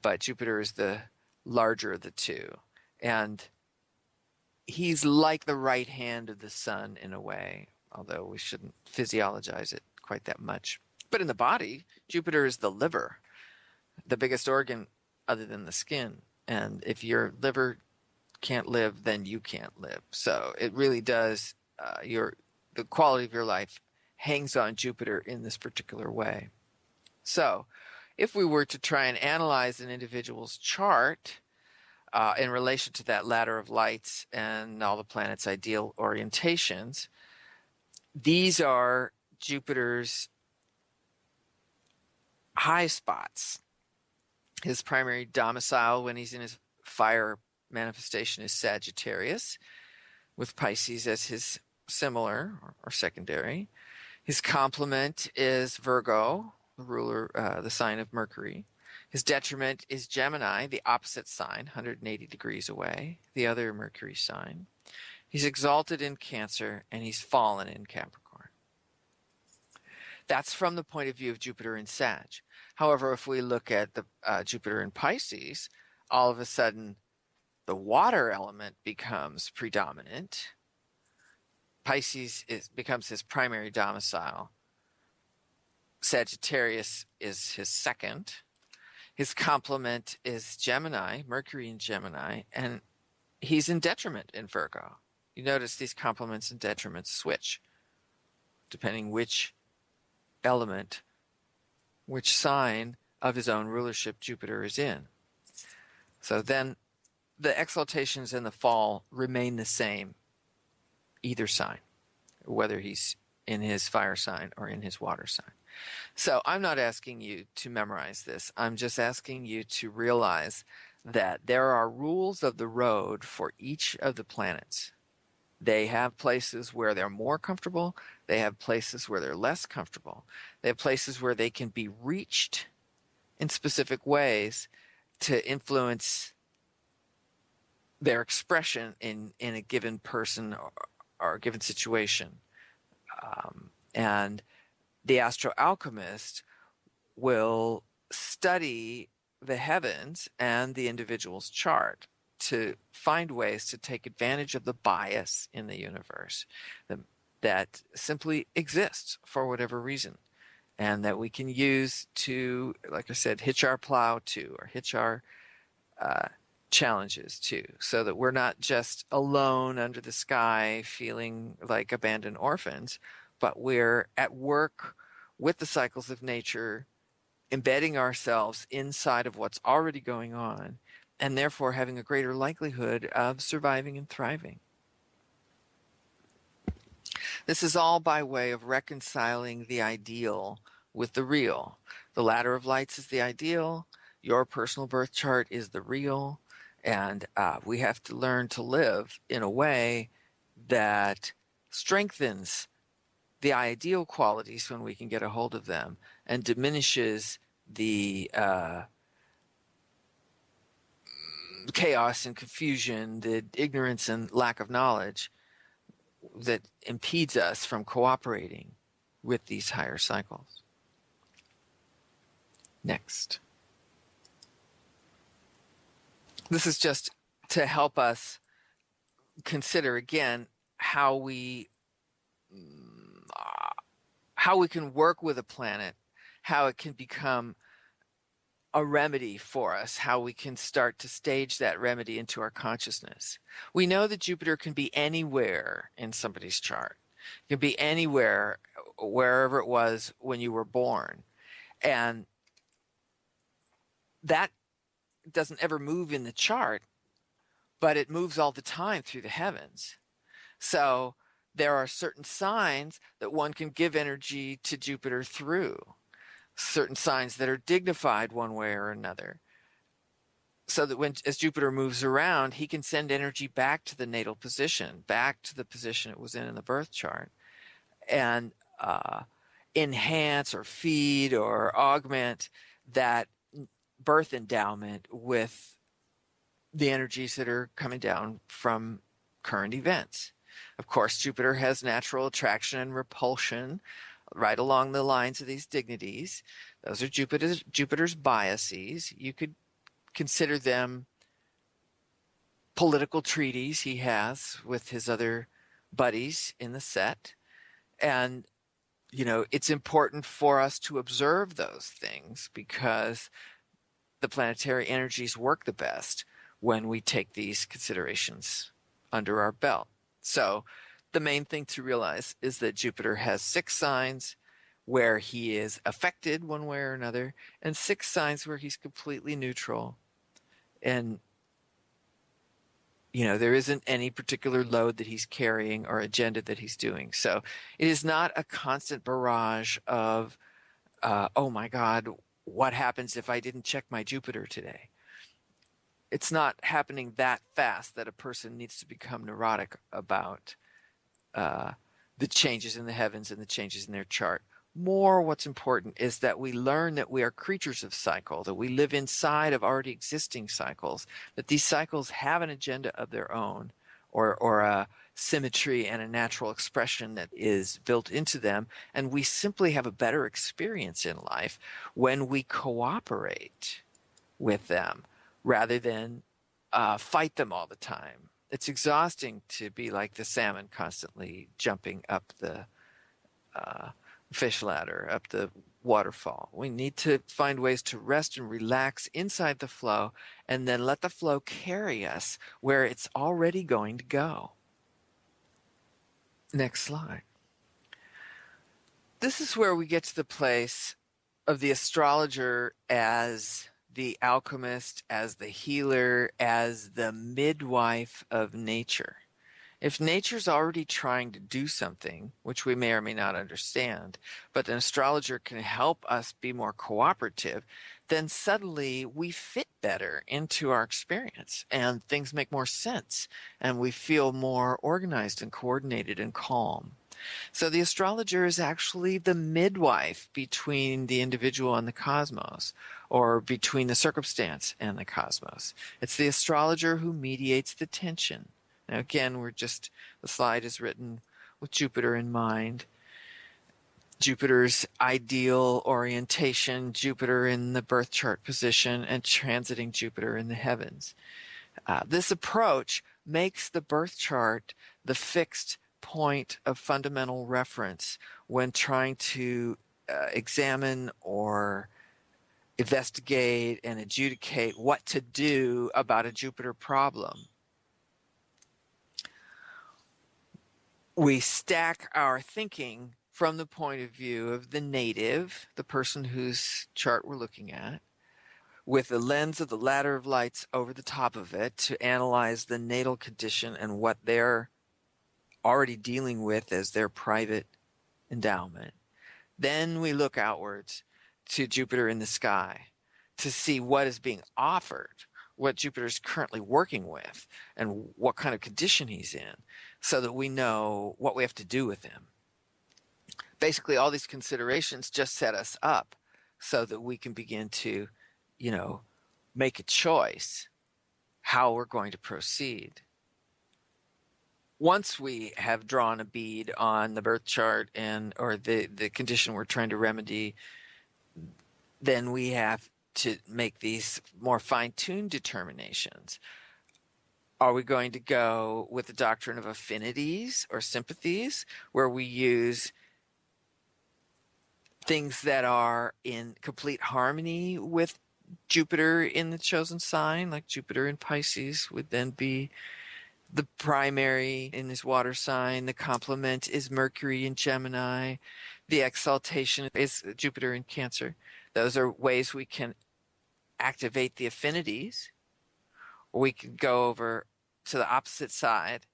but Jupiter is the larger of the two. And he's like the right hand of the sun in a way, although we shouldn't physiologize it quite that much. But in the body, Jupiter is the liver, the biggest organ other than the skin. And if your liver can't live, then you can't live. So it really does, the quality of your life hangs on Jupiter in this particular way. So if we were to try and analyze an individual's chart in relation to that ladder of lights and all the planets' ideal orientations, these are Jupiter's high spots. His primary domicile when he's in his fire manifestation is Sagittarius, with Pisces as his similar or secondary. His complement is Virgo, the ruler, the sign of Mercury. His detriment is Gemini, the opposite sign, 180 degrees away, the other Mercury sign. He's exalted in Cancer, and he's fallen in Capricorn. That's from the point of view of Jupiter in Sag. However, if we look at the Jupiter in Pisces, all of a sudden the water element becomes predominant. Pisces becomes his primary domicile. Sagittarius is his second. His complement is Gemini, Mercury in Gemini, and he's in detriment in Virgo. You notice these complements and detriments switch, depending which element, which sign of his own rulership Jupiter is in. So then the exaltations and the fall remain the same, either sign, whether he's in his fire sign or in his water sign. So I'm not asking you to memorize this. I'm just asking you to realize that there are rules of the road for each of the planets. They have places where they're more comfortable. They have places where they're less comfortable. They have places where they can be reached in specific ways to influence their expression in a given person or a given situation. And the astro alchemist will study the heavens and the individual's chart to find ways to take advantage of the bias in the universe that simply exists for whatever reason, and that we can use to, like I said, hitch our plow to, or hitch our challenges to, so that we're not just alone under the sky feeling like abandoned orphans, but we're at work with the cycles of nature, embedding ourselves inside of what's already going on, and therefore having a greater likelihood of surviving and thriving. This is all by way of reconciling the ideal with the real. The ladder of lights is the ideal. Your personal birth chart is the real. And we have to learn to live in a way that strengthens the ideal qualities when we can get a hold of them, and diminishes the chaos and confusion, the ignorance and lack of knowledge that impedes us from cooperating with these higher cycles. Next. This is just to help us consider again how we can work with a planet, how it can become a remedy for us, how we can start to stage that remedy into our consciousness. We know that Jupiter can be anywhere in somebody's chart. It can be anywhere, wherever it was when you were born. And that doesn't ever move in the chart, but it moves all the time through the heavens. So there are certain signs that one can give energy to Jupiter through, certain signs that are dignified one way or another. So that as Jupiter moves around, he can send energy back to the natal position, back to the position it was in the birth chart, and enhance or feed or augment that birth endowment with the energies that are coming down from current events. Of course, Jupiter has natural attraction and repulsion right along the lines of these dignities. Those are Jupiter's biases. You could consider them political treaties he has with his other buddies in the set. And, it's important for us to observe those things because the planetary energies work the best when we take these considerations under our belt. So the main thing to realize is that Jupiter has 6 signs where he is affected one way or another, and 6 signs where he's completely neutral. And, there isn't any particular load that he's carrying or agenda that he's doing. So it is not a constant barrage of, oh my God, what happens if I didn't check my Jupiter today? It's not happening that fast that a person needs to become neurotic about the changes in the heavens and the changes in their chart. More, what's important is that we learn that we are creatures of cycle, that we live inside of already existing cycles, that these cycles have an agenda of their own, or a symmetry and a natural expression that is built into them, and we simply have a better experience in life when we cooperate with them rather than fight them all the time. It's exhausting to be like the salmon constantly jumping up the fish ladder, up the waterfall. We need to find ways to rest and relax inside the flow and then let the flow carry us where it's already going to go. Next slide. This is where we get to the place of the astrologer as the alchemist, as the healer, as the midwife of nature. If nature's already trying to do something, which we may or may not understand, but an astrologer can help us be more cooperative, then suddenly we fit better into our experience and things make more sense and we feel more organized and coordinated and calm. So the astrologer is actually the midwife between the individual and the cosmos, or between the circumstance and the cosmos. It's the astrologer who mediates the tension. Now again, the slide is written with Jupiter in mind. Jupiter's ideal orientation, Jupiter in the birth chart position, and transiting Jupiter in the heavens. This approach makes the birth chart the fixed point of fundamental reference when trying to examine or investigate and adjudicate what to do about a Jupiter problem. We stack our thinking from the point of view of the native, the person whose chart we're looking at, with the lens of the ladder of lights over the top of it to analyze the natal condition and what they're already dealing with as their private endowment. Then we look outwards to Jupiter in the sky to see what is being offered, what Jupiter is currently working with, and what kind of condition he's in, so that we know what we have to do with him. Basically, all these considerations just set us up so that we can begin to, make a choice how we're going to proceed. Once we have drawn a bead on the birth chart or the condition we're trying to remedy, then we have to make these more fine-tuned determinations. Are we going to go with the doctrine of affinities or sympathies, where we use things that are in complete harmony with Jupiter in the chosen sign, like Jupiter in Pisces would then be the primary in his water sign, the complement is Mercury in Gemini, the exaltation is Jupiter in Cancer. Those are ways we can activate the affinities, or we can go over to the opposite side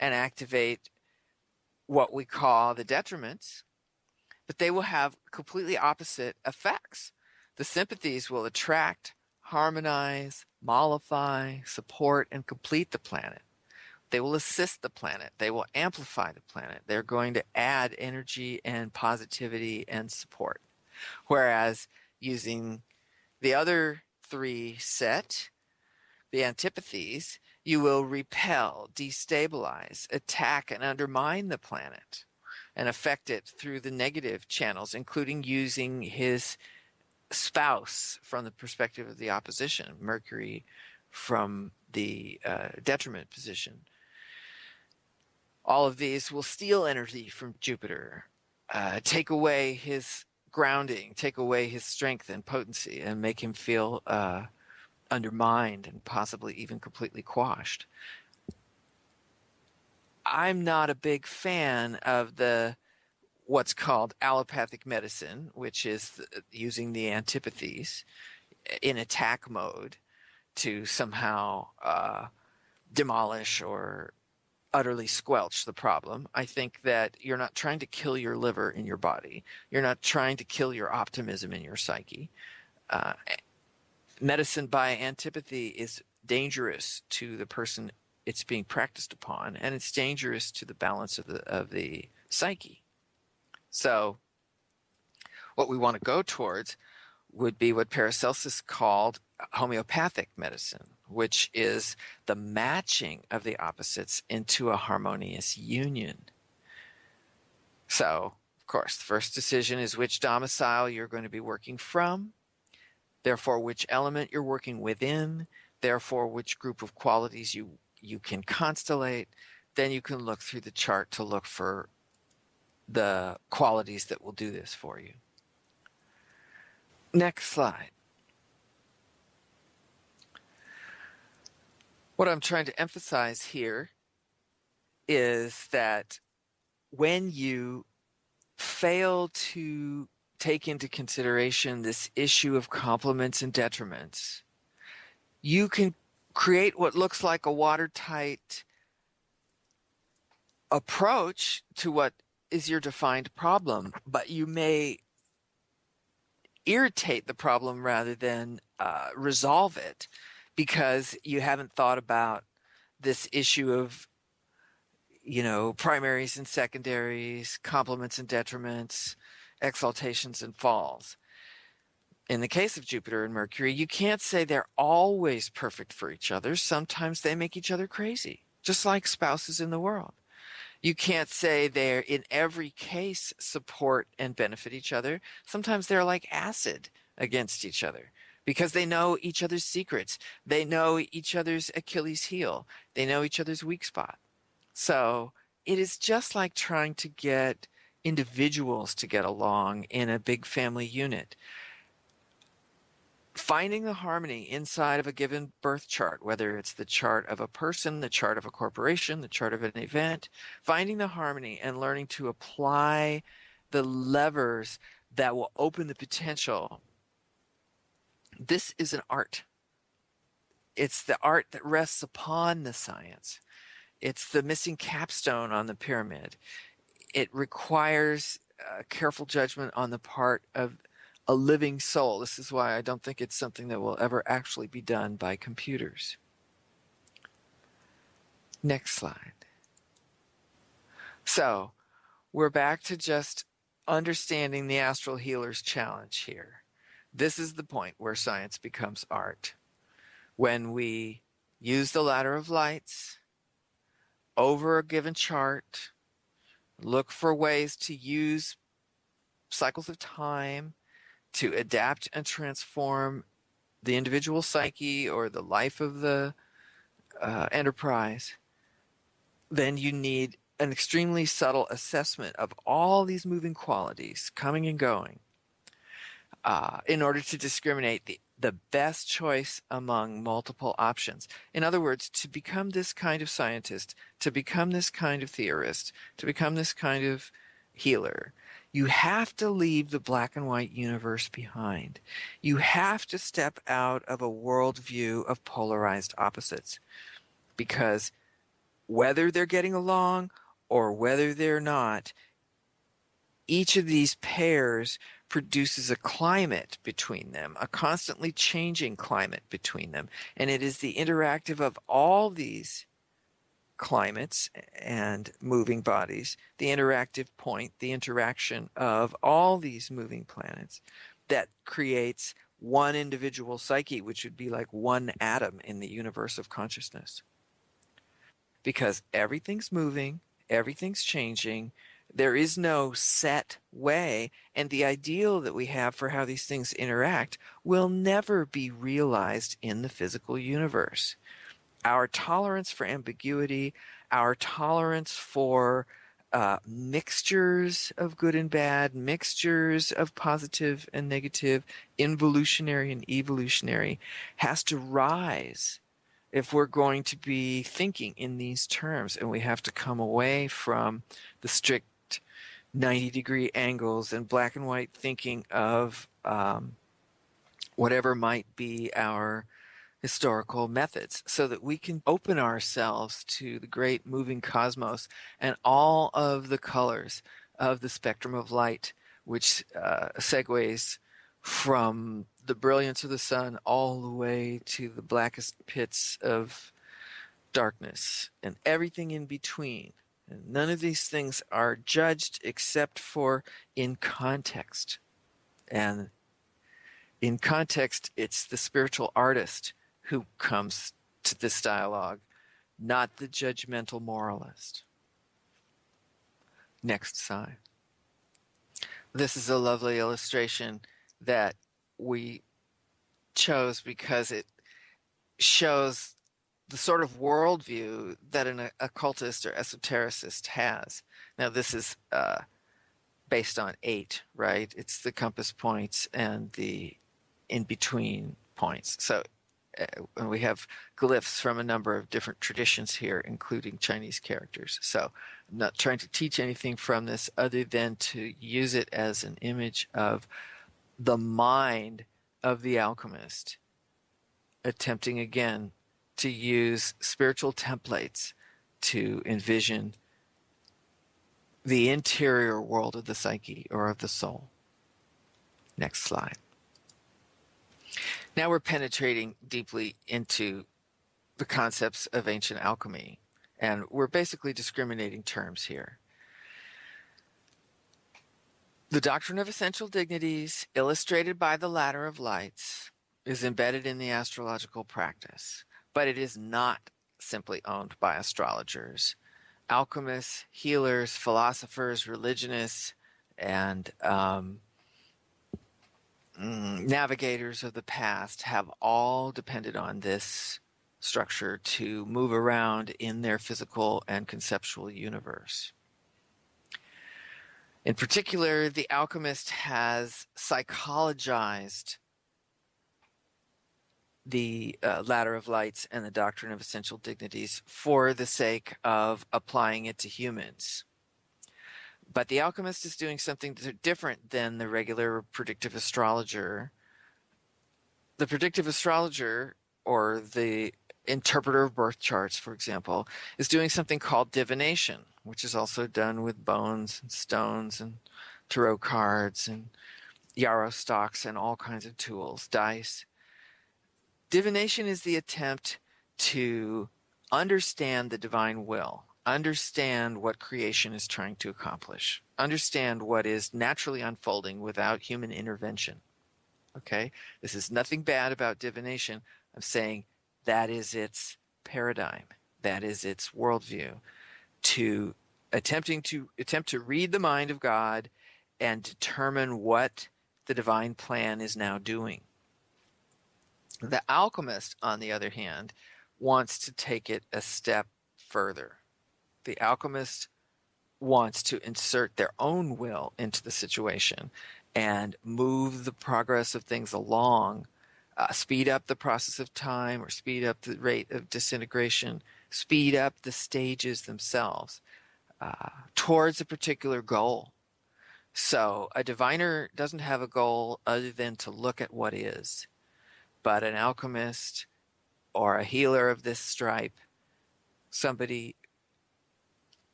and activate what we call the detriments, but they will have completely opposite effects. The sympathies will attract, harmonize, mollify, support, and complete the planet. They will assist the planet. They will amplify the planet. They're going to add energy and positivity and support. Whereas using the other three set, the antipathies, you will repel, destabilize, attack, and undermine the planet and affect it through the negative channels, including using his spouse from the perspective of the opposition, Mercury from the detriment position. All of these will steal energy from Jupiter, take away his grounding, take away his strength and potency, and make him feel undermined and possibly even completely quashed. I'm not a big fan of what's called allopathic medicine, which is using the antipathies in attack mode to somehow demolish or utterly squelch the problem. I think that you're not trying to kill your liver in your body. You're not trying to kill your optimism in your psyche. Medicine by antipathy is dangerous to the person it's being practiced upon, and it's dangerous to the balance of the psyche. So what we want to go towards would be what Paracelsus called homeopathic medicine, which is the matching of the opposites into a harmonious union. So, of course, the first decision is which domicile you're going to be working from, therefore which element you're working within, therefore which group of qualities you can constellate. Then you can look through the chart to look for the qualities that will do this for you. Next slide. What I'm trying to emphasize here is that when you fail to take into consideration this issue of complements and detriments, you can create what looks like a watertight approach to what is your defined problem, but you may irritate the problem rather than resolve it, because you haven't thought about this issue of, primaries and secondaries, complements and detriments, exaltations and falls. In the case of Jupiter and Mercury, you can't say they're always perfect for each other. Sometimes they make each other crazy, just like spouses in the world. You can't say they're in every case support and benefit each other. Sometimes they're like acid against each other because they know each other's secrets. They know each other's Achilles heel. They know each other's weak spot. So it is just like trying to get individuals to get along in a big family unit. Finding the harmony inside of a given birth chart, whether it's the chart of a person, the chart of a corporation, the chart of an event, finding the harmony and learning to apply the levers that will open the potential. This is an art. It's the art that rests upon the science. It's the missing capstone on the pyramid. It requires careful judgment on the part of a living soul. This is why I don't think it's something that will ever actually be done by computers. Next slide. So we're back to just understanding the astral healer's challenge here. This is the point where science becomes art. When we use the ladder of lights over a given chart, look for ways to use cycles of time to adapt and transform the individual psyche or the life of the enterprise, then you need an extremely subtle assessment of all these moving qualities coming and going in order to discriminate the best choice among multiple options. In other words, to become this kind of scientist, to become this kind of theorist, to become this kind of healer, you have to leave the black and white universe behind. You have to step out of a worldview of polarized opposites, because whether they're getting along or whether they're not, each of these pairs produces a climate between them, a constantly changing climate between them. And it is the interactive of all these climates and moving bodies, the interactive point, the interaction of all these moving planets, that creates one individual psyche, which would be like one atom in the universe of consciousness. Because everything's moving, everything's changing, there is no set way, and the ideal that we have for how these things interact will never be realized in the physical universe. Our tolerance for ambiguity, our tolerance for mixtures of good and bad, mixtures of positive and negative, involutionary and evolutionary, has to rise if we're going to be thinking in these terms, and we have to come away from the strict 90-degree angles and black and white thinking of whatever might be our historical methods, so that we can open ourselves to the great moving cosmos and all of the colors of the spectrum of light, which segues from the brilliance of the sun all the way to the blackest pits of darkness and everything in between. And none of these things are judged except for in context. And in context, it's the spiritual artist who comes to this dialogue, not the judgmental moralist. Next slide. This is a lovely illustration that we chose because it shows the sort of worldview that an occultist or esotericist has. Now, this is based on 8, right? It's the compass points and the in-between points. So we have glyphs from a number of different traditions here, including Chinese characters. So I'm not trying to teach anything from this other than to use it as an image of the mind of the alchemist, attempting again to use spiritual templates to envision the interior world of the psyche or of the soul. Next slide. Now we're penetrating deeply into the concepts of ancient alchemy, and we're basically discriminating terms here. The doctrine of essential dignities, illustrated by the ladder of lights, is embedded in the astrological practice, but it is not simply owned by astrologers. Alchemists, healers, philosophers, religionists, and navigators of the past have all depended on this structure to move around in their physical and conceptual universe. In particular, the alchemist has psychologized the ladder of lights and the doctrine of essential dignities for the sake of applying it to humans. But the alchemist is doing something different than the regular predictive astrologer. The predictive astrologer, or the interpreter of birth charts, for example, is doing something called divination, which is also done with bones and stones and tarot cards and yarrow stalks and all kinds of tools, dice. Divination is the attempt to understand the divine will, understand what creation is trying to accomplish, understand what is naturally unfolding without human intervention. Okay? This is nothing bad about divination. I'm saying that is its paradigm. That is its worldview. To attempt to read the mind of God and determine what the divine plan is now doing. The alchemist, on the other hand, wants to take it a step further. The alchemist wants to insert their own will into the situation and move the progress of things along, speed up the process of time or speed up the rate of disintegration, speed up the stages themselves towards a particular goal. So a diviner doesn't have a goal other than to look at what is, but an alchemist or a healer of this stripe, somebody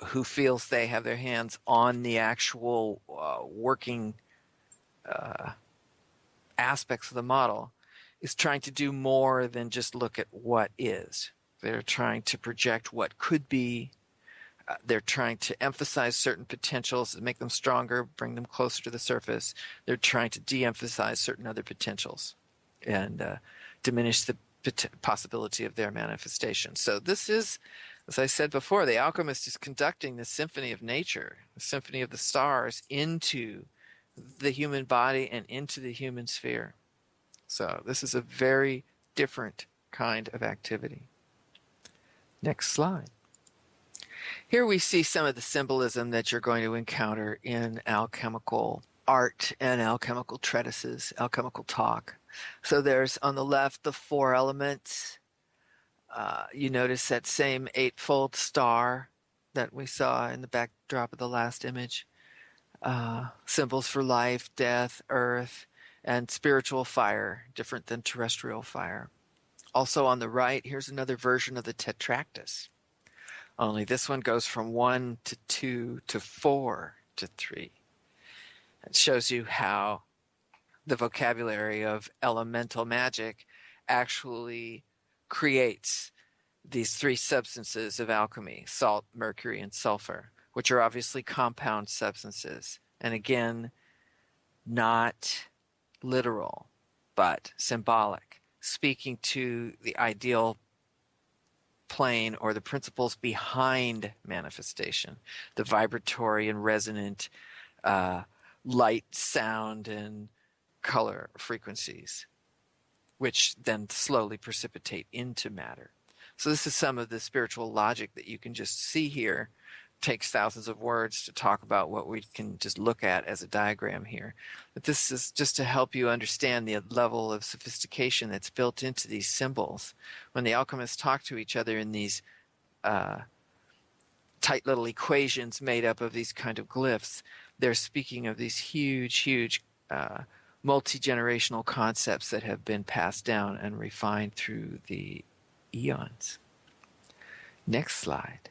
who feels they have their hands on the actual working aspects of the model, is trying to do more than just look at what is. They're trying to project what could be. They're trying to emphasize certain potentials, make them stronger, bring them closer to the surface. They're trying to de-emphasize certain other potentials and diminish the possibility of their manifestation. So this is, as I said before, the alchemist is conducting the symphony of nature, the symphony of the stars into the human body and into the human sphere. So this is a very different kind of activity. Next slide. Here we see some of the symbolism that you're going to encounter in alchemical art and alchemical treatises, alchemical talk. So there's on the left the 4 elements. You notice that same 8-fold star that we saw in the backdrop of the last image. Symbols for life, death, earth, and spiritual fire, different than terrestrial fire. Also on the right, here's another version of the tetractys. Only this one goes from 1 to 2 to 4 to 3. It shows you how the vocabulary of elemental magic actually creates these 3 substances of alchemy, salt, mercury, and sulfur, which are obviously compound substances. And again, not literal, but symbolic, speaking to the ideal plane or the principles behind manifestation, the vibratory and resonant light, sound, and color frequencies, which then slowly precipitate into matter. So this is some of the spiritual logic that you can just see here. It takes thousands of words to talk about what we can just look at as a diagram here. But this is just to help you understand the level of sophistication that's built into these symbols. When the alchemists talk to each other in these tight little equations made up of these kind of glyphs, they're speaking of these huge multi-generational concepts that have been passed down and refined through the eons. Next slide.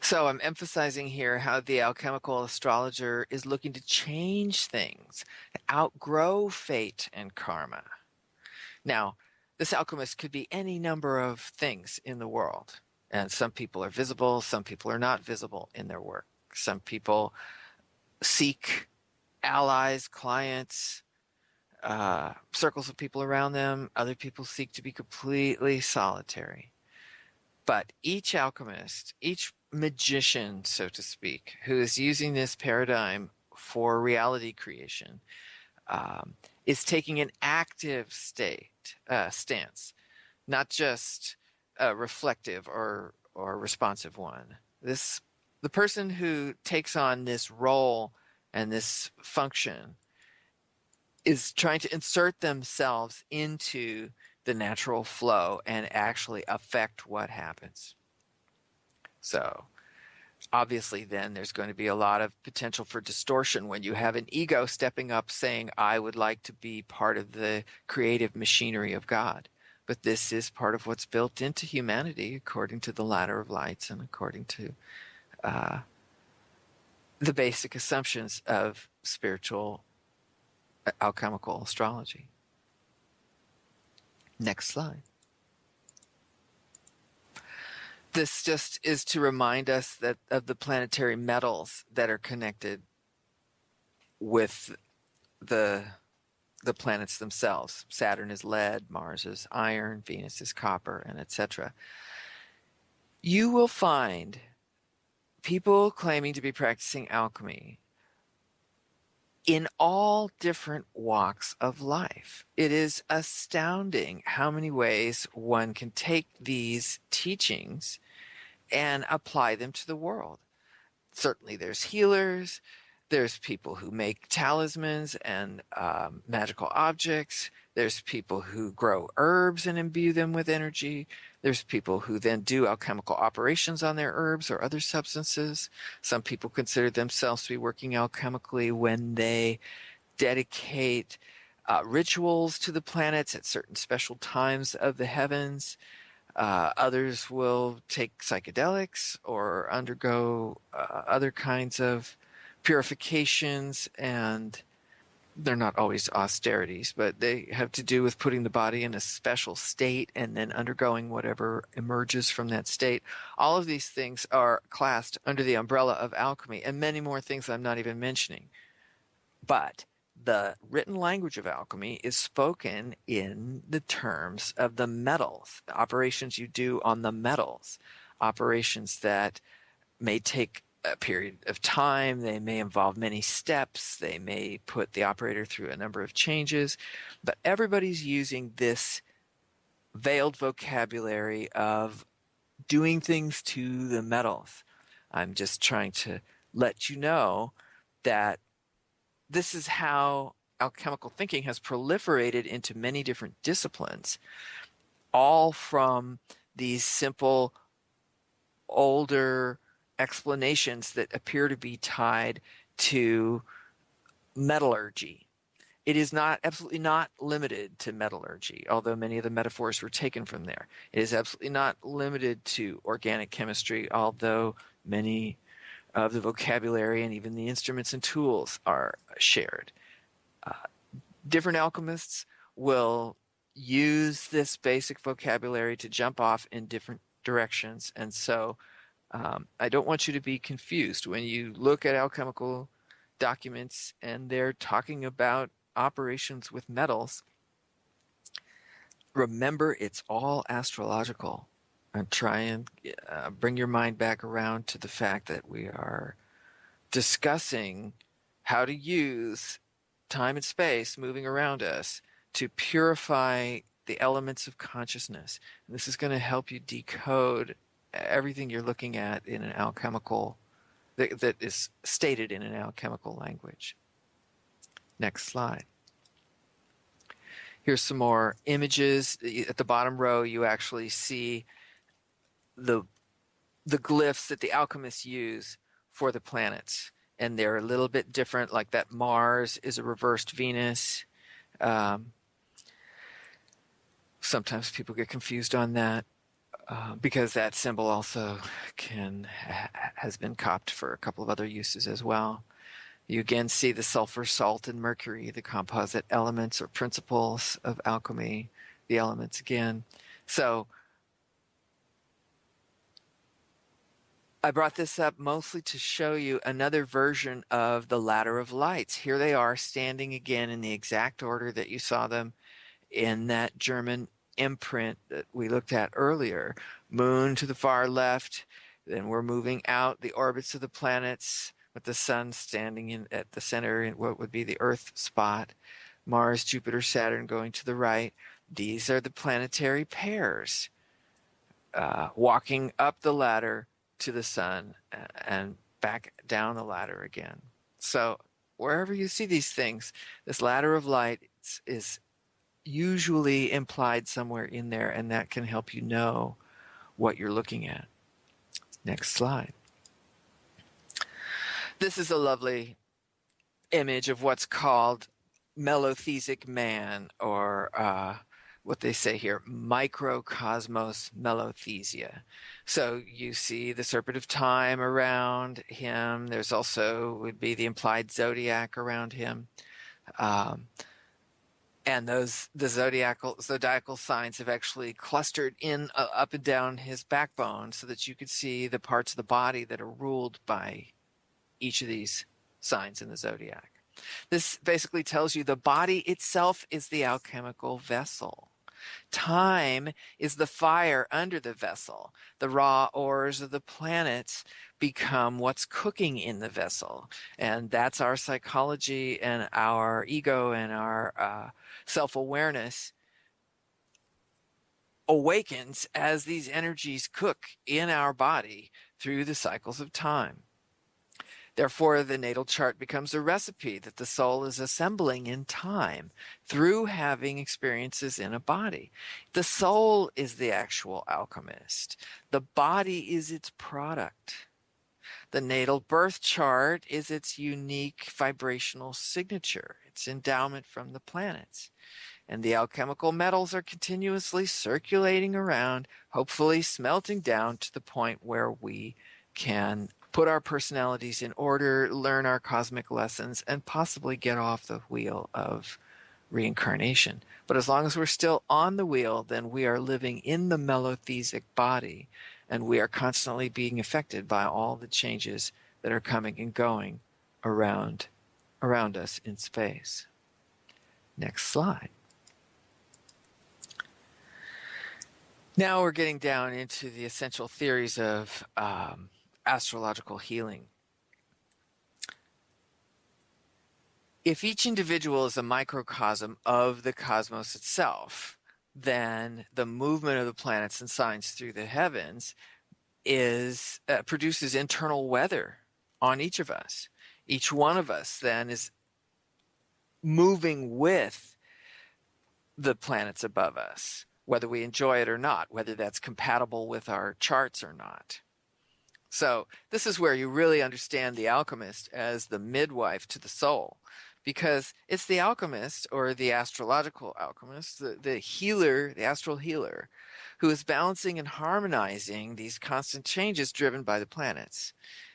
So I'm emphasizing here how the alchemical astrologer is looking to change things, outgrow fate and karma. Now, this alchemist could be any number of things in the world. And some people are visible, some people are not visible in their work. Some people seek allies, clients, circles of people around them. Other people seek to be completely solitary. But each alchemist, each magician, so to speak, who is using this paradigm for reality creation, is taking an active stance, not just a reflective or responsive one. The person who takes on this role and this function is trying to insert themselves into the natural flow and actually affect what happens. So obviously then there's going to be a lot of potential for distortion when you have an ego stepping up saying, I would like to be part of the creative machinery of God. But this is part of what's built into humanity according to the ladder of lights and according to the basic assumptions of spiritual alchemical astrology. Next slide. This just is to remind us that of the planetary metals that are connected with the planets themselves. Saturn is lead, Mars is iron, Venus is copper, and etc. You will find people claiming to be practicing alchemy in all different walks of life. It is astounding how many ways one can take these teachings and apply them to the world. Certainly there's healers, there's people who make talismans and magical objects, there's people who grow herbs and imbue them with energy, there's people who then do alchemical operations on their herbs or other substances. Some people consider themselves to be working alchemically when they dedicate rituals to the planets at certain special times of the heavens. Others will take psychedelics or undergo other kinds of purifications, and they're not always austerities, but they have to do with putting the body in a special state and then undergoing whatever emerges from that state. All of these things are classed under the umbrella of alchemy, and many more things I'm not even mentioning. But the written language of alchemy is spoken in the terms of the metals, the operations you do on the metals, operations that may take a period of time, they may involve many steps, they may put the operator through a number of changes, but everybody's using this veiled vocabulary of doing things to the metals. I'm just trying to let you know that this is how alchemical thinking has proliferated into many different disciplines, all from these simple, older explanations that appear to be tied to metallurgy. It is not absolutely not limited to metallurgy, although many of the metaphors were taken from there. It is absolutely not limited to organic chemistry, although many of the vocabulary and even the instruments and tools are shared. Different alchemists will use this basic vocabulary to jump off in different directions. And so I don't want you to be confused when you look at alchemical documents and they're talking about operations with metals. Remember, it's all astrological. And try and bring your mind back around to the fact that we are discussing how to use time and space moving around us to purify the elements of consciousness. And this is going to help you decode everything you're looking at in an alchemical, that is stated in an alchemical language. Next slide. Here's some more images. At the bottom row, you actually see the glyphs that the alchemists use for the planets, and they're a little bit different. Like that Mars is a reversed Venus. Sometimes people get confused on that because that symbol also has been copied for a couple of other uses as well. You again see the sulfur, salt, and mercury, the composite elements or principles of alchemy, the elements again. So I brought this up mostly to show you another version of the ladder of lights. Here they are standing again in the exact order that you saw them in that German imprint that we looked at earlier. Moon to the far left, then we're moving out the orbits of the planets with the sun standing in at the center in what would be the Earth spot. Mars, Jupiter, Saturn going to the right. These are the planetary pairs walking up the ladder to the sun and back down the ladder again. So wherever you see these things, this ladder of light is usually implied somewhere in there, and that can help you know what you're looking at. Next slide. This is a lovely image of what's called melothesic man, or what they say here, microcosmos melothesia. So you see the serpent of time around him. There's also would be the implied zodiac around him. And the zodiacal signs have actually clustered in up and down his backbone so that you could see the parts of the body that are ruled by each of these signs in the zodiac. This basically tells you the body itself is the alchemical vessel. Time is the fire under the vessel. The raw ores of the planets become what's cooking in the vessel. And that's our psychology and our ego and our self-awareness awakens as these energies cook in our body through the cycles of time. Therefore, the natal chart becomes a recipe that the soul is assembling in time through having experiences in a body. The soul is the actual alchemist. The body is its product. The natal birth chart is its unique vibrational signature, its endowment from the planets. And the alchemical metals are continuously circulating around, hopefully smelting down to the point where we can put our personalities in order, learn our cosmic lessons, and possibly get off the wheel of reincarnation. But as long as we're still on the wheel, then we are living in the mellothesic body, and we are constantly being affected by all the changes that are coming and going around us in space. Next slide. Now we're getting down into the essential theories of astrological healing. If each individual is a microcosm of the cosmos itself, then the movement of the planets and signs through the heavens produces internal weather on each of us. Each one of us then is moving with the planets above us, whether we enjoy it or not, whether that's compatible with our charts or not. So this is where you really understand the alchemist as the midwife to the soul, because it's the alchemist, or the astrological alchemist, the healer, the astral healer, who is balancing and harmonizing these constant changes driven by the planets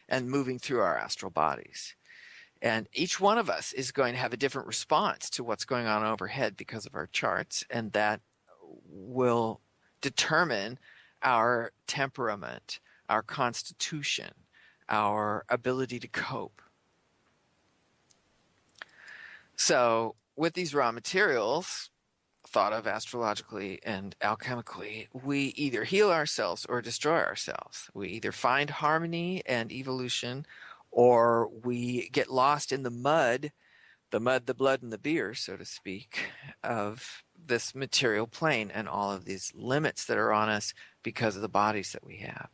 and moving through our astral bodies. And each one of us is going to have a different response to what's going on overhead because of our charts, and that will determine our temperament, our constitution, our ability to cope. So with these raw materials, thought of astrologically and alchemically, we either heal ourselves or destroy ourselves. We either find harmony and evolution, or we get lost in the mud, the blood, and the beer, so to speak, of this material plane and all of these limits that are on us because of the bodies that we have.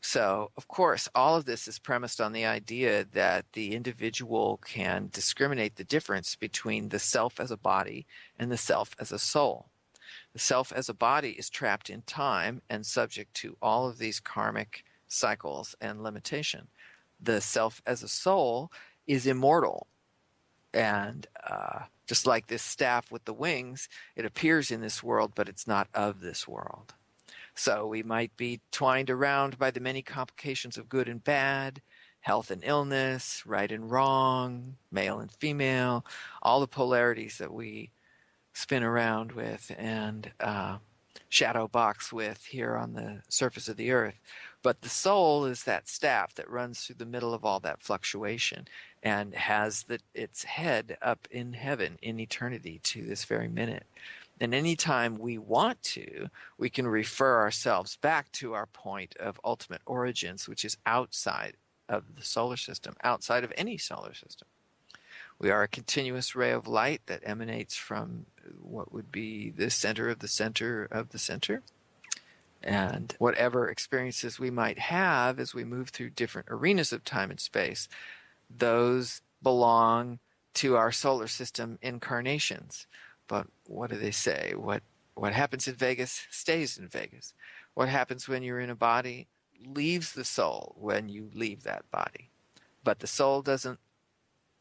So, of course, all of this is premised on the idea that the individual can discriminate the difference between the self as a body and the self as a soul. The self as a body is trapped in time and subject to all of these karmic cycles and limitation. The self as a soul is immortal. And just like this staff with the wings, it appears in this world, but it's not of this world. So we might be twined around by the many complications of good and bad, health and illness, right and wrong, male and female, all the polarities that we spin around with and shadow box with here on the surface of the earth. But the soul is that staff that runs through the middle of all that fluctuation and has its head up in heaven in eternity to this very minute. And anytime we want to, we can refer ourselves back to our point of ultimate origins, which is outside of the solar system, outside of any solar system. We are a continuous ray of light that emanates from what would be the center of the center of the center. And whatever experiences we might have as we move through different arenas of time and space, those belong to our solar system incarnations. But what do they say? What happens in Vegas stays in Vegas. What happens when you're in a body leaves the soul when you leave that body. But the soul doesn't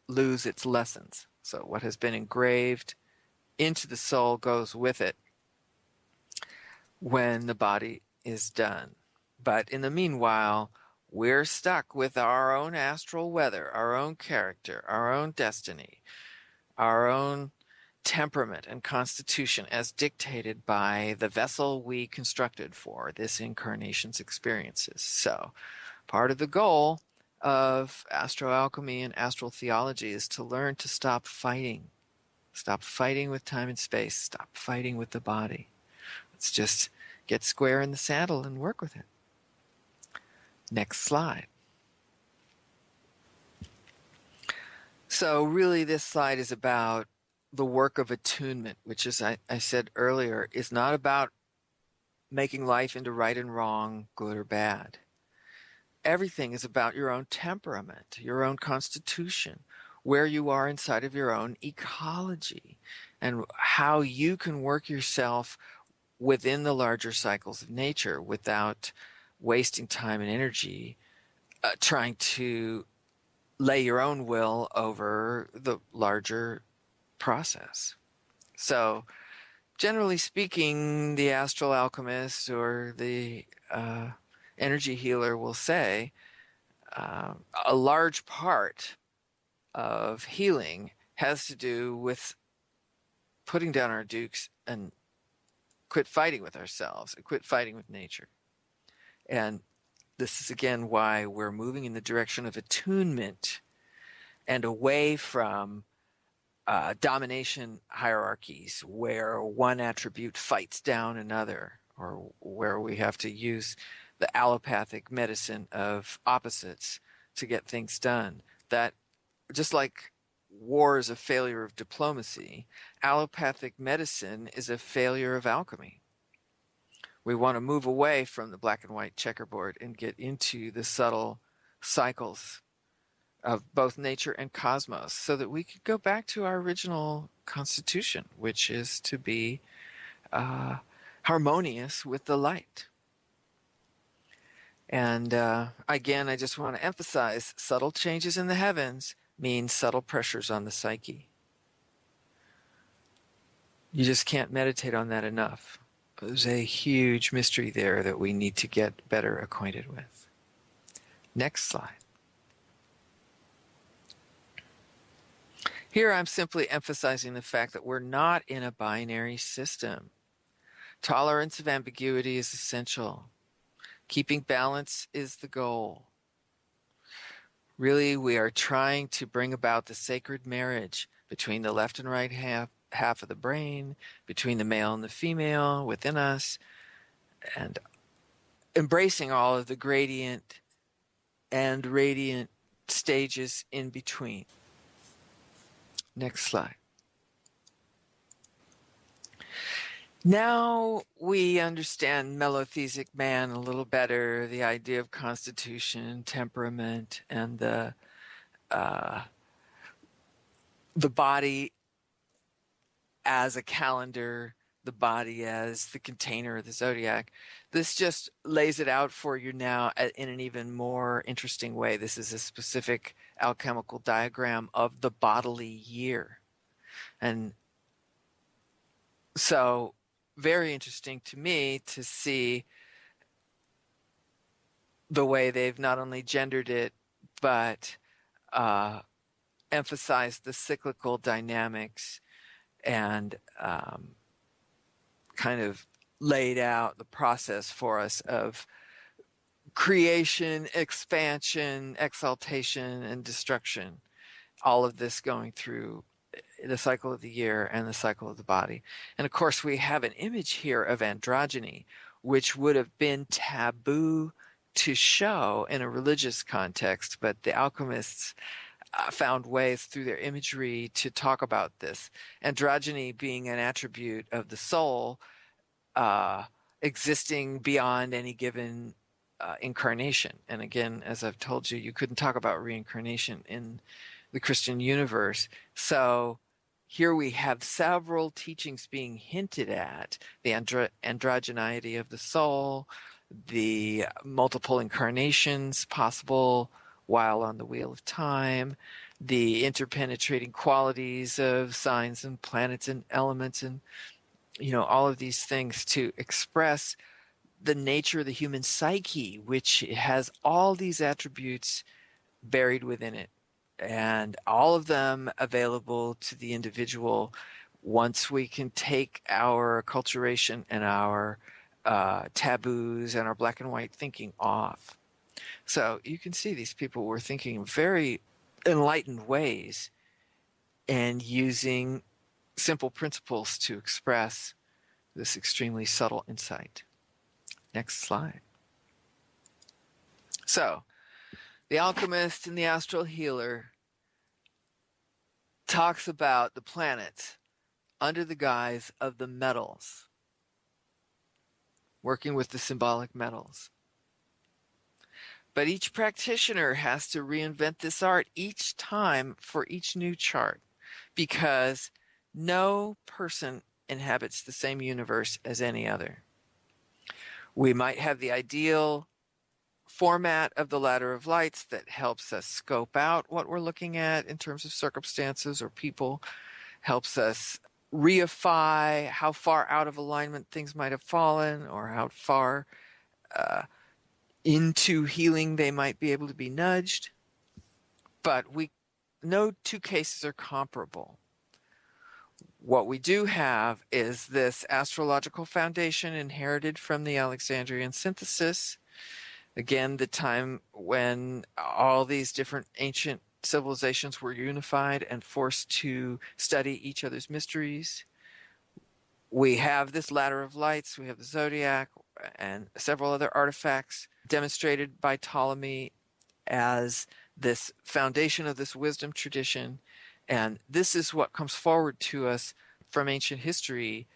lose its lessons. So what has been engraved into the soul goes with it when the body is done. But in the meanwhile, we're stuck with our own astral weather, our own character, our own destiny, our own temperament and constitution as dictated by the vessel we constructed for this incarnation's experiences. So part of the goal of astroalchemy and astral theology is to learn to stop fighting with time and space, stop fighting with the body, Let's just get square in the saddle and work with it. Next slide. So really this slide is about the work of attunement, which, as I said earlier, is not about making life into right and wrong, good or bad. Everything is about your own temperament, your own constitution, where you are inside of your own ecology, and how you can work yourself within the larger cycles of nature without wasting time and energy trying to lay your own will over the larger process. So generally speaking, the astral alchemist or the energy healer will say a large part of healing has to do with putting down our dukes and quit fighting with ourselves and quit fighting with nature. And this is again why we're moving in the direction of attunement and away from domination hierarchies where one attribute fights down another, or where we have to use the allopathic medicine of opposites to get things done. That, just like war is a failure of diplomacy, allopathic medicine is a failure of alchemy. We want to move away from the black and white checkerboard and get into the subtle cycles of both nature and cosmos so that we could go back to our original constitution, which is to be harmonious with the light. And again, I just want to emphasize subtle changes in the heavens mean subtle pressures on the psyche. You just can't meditate on that enough. There's a huge mystery there that we need to get better acquainted with. Next slide. Here I'm simply emphasizing the fact that we're not in a binary system. Tolerance of ambiguity is essential. Keeping balance is the goal. Really, we are trying to bring about the sacred marriage between the left and right half of the brain, between the male and the female within us, and embracing all of the gradient and radiant stages in between. Next slide. Now we understand mellotheisic man a little better, the idea of constitution, temperament, and the body as a calendar, the body as the container of the zodiac. This just lays it out for you now in an even more interesting way. This is a specific alchemical diagram of the bodily year. And so very interesting to me to see the way they've not only gendered it, but emphasized the cyclical dynamics and kind of laid out the process for us of creation, expansion, exaltation, and destruction. All of this going through the cycle of the year and the cycle of the body. And of course, we have an image here of androgyny, which would have been taboo to show in a religious context, but the alchemists found ways through their imagery to talk about this. Androgyny being an attribute of the soul, existing beyond any given incarnation. And again, as I've told you, you couldn't talk about reincarnation in the Christian universe. So here we have several teachings being hinted at: the androgeneity of the soul, the multiple incarnations possible while on the wheel of time, the interpenetrating qualities of signs and planets and elements, and all of these things to express the nature of the human psyche, which has all these attributes buried within it, and all of them available to the individual once we can take our acculturation and our taboos and our black and white thinking off. So you can see these people were thinking in very enlightened ways and using simple principles to express this extremely subtle insight. Next slide. So, the alchemist and the astral healer talks about the planets under the guise of the metals, working with the symbolic metals. But each practitioner has to reinvent this art each time for each new chart, because no person inhabits the same universe as any other. We might have the ideal format of the ladder of lights that helps us scope out what we're looking at in terms of circumstances or people, helps us reify how far out of alignment things might have fallen, or how far into healing they might be able to be nudged. But no two cases are comparable. What we do have is this astrological foundation inherited from the Alexandrian synthesis. Again, the time when all these different ancient civilizations were unified and forced to study each other's mysteries. We have this ladder of lights, we have the zodiac, and several other artifacts demonstrated by Ptolemy as this foundation of this wisdom tradition. And this is what comes forward to us from ancient history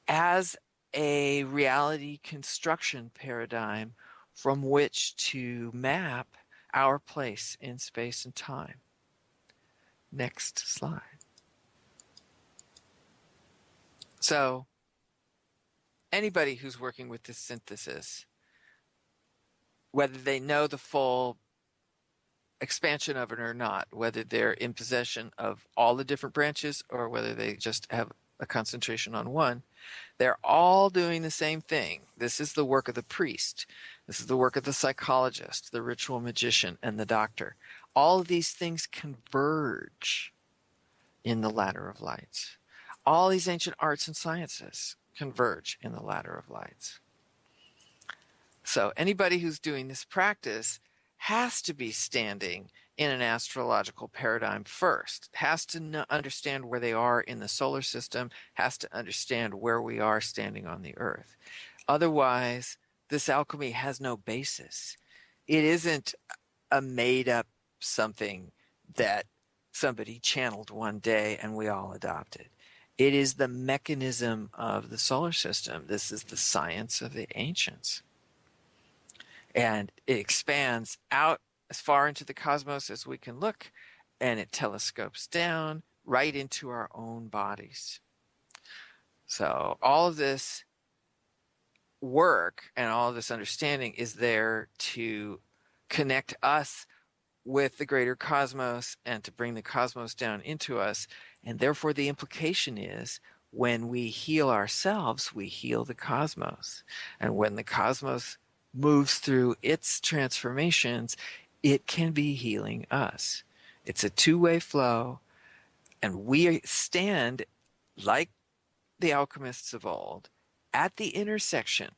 as a reality construction paradigm from which to map our place in space and time. Next slide. So, anybody who's working with this synthesis, whether they know the full expansion of it or not, whether they're in possession of all the different branches or whether they just have a concentration on one, they're all doing the same thing. This is the work of the priest. This is the work of the psychologist, the ritual magician, and the doctor. All of these things converge in the ladder of lights. All these ancient arts and sciences converge in the ladder of lights. So anybody who's doing this practice has to be standing in an astrological paradigm first, has to understand where they are in the solar system, has to understand where we are standing on the earth. Otherwise, this alchemy has no basis. It isn't a made-up something that somebody channeled one day and we all adopted. It is the mechanism of the solar system. This is the science of the ancients. And it expands out as far into the cosmos as we can look, and it telescopes down right into our own bodies. So all of this work and all of this understanding is there to connect us with the greater cosmos and to bring the cosmos down into us. And therefore the implication is, when we heal ourselves, we heal the cosmos. And when the cosmos moves through its transformations, it can be healing us. It's a two-way flow, and we stand, like the alchemists of old, at the intersection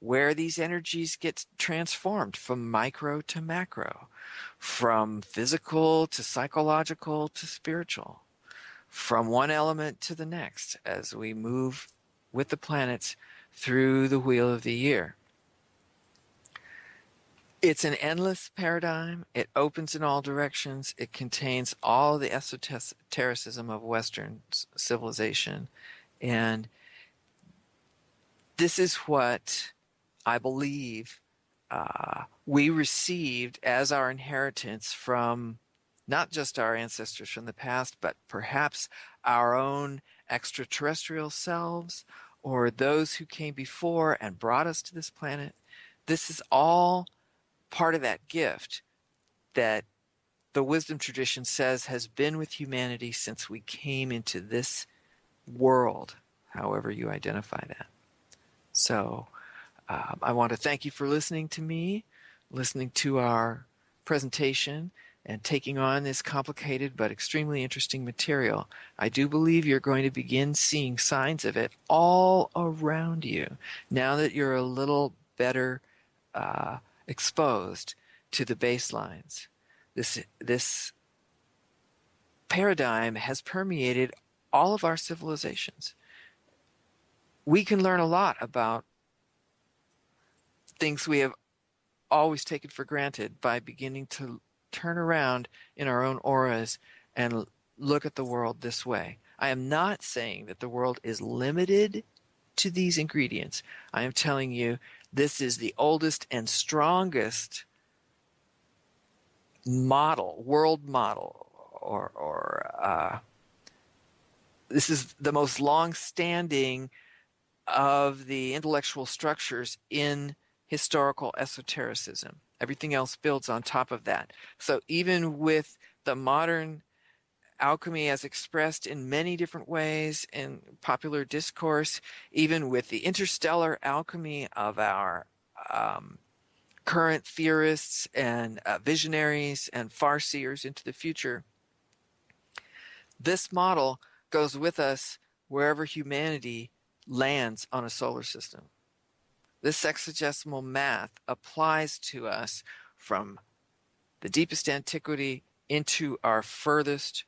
where these energies get transformed from micro to macro, from physical to psychological to spiritual, from one element to the next as we move with the planets through the wheel of the year. It's an endless paradigm. It opens in all directions. It contains all the esotericism of Western civilization. And this is what I believe we received as our inheritance from not just our ancestors from the past, but perhaps our own extraterrestrial selves or those who came before and brought us to this planet. This is all part of that gift that the wisdom tradition says has been with humanity since we came into this world, however you identify that. So I want to thank you for listening to me, listening to our presentation, and taking on this complicated but extremely interesting material. I do believe you're going to begin seeing signs of it all around you now that you're a little better exposed to the baselines. This paradigm has permeated all of our civilizations. we can learn a lot about things we have always taken for granted by beginning to turn around in our own auras and look at the world this way. I am not saying that the world is limited to these ingredients. I am telling you this is the oldest and strongest model, world model, or this is the most long-standing of the intellectual structures in historical esotericism. Everything else builds on top of that. So even with the modern alchemy as expressed in many different ways in popular discourse, even with the interstellar alchemy of our current theorists and visionaries and farseers into the future, this model goes with us wherever humanity lands on a solar system. This sexagesimal math applies to us from the deepest antiquity into our furthest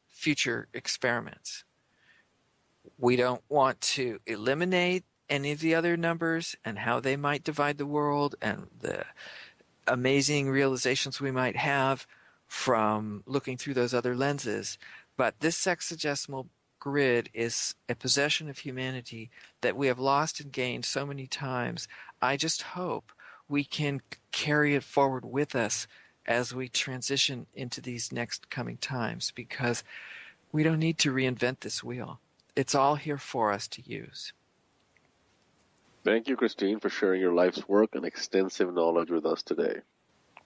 future experiments. We don't want to eliminate any of the other numbers and how they might divide the world and the amazing realizations we might have from looking through those other lenses. But this sexagesimal grid is a possession of humanity that we have lost and gained so many times. I just hope we can carry it forward with us as we transition into these next coming times, because we don't need to reinvent this wheel. It's all here for us to use. Thank you, Christine, for sharing your life's work and extensive knowledge with us today.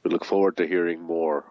We look forward to hearing more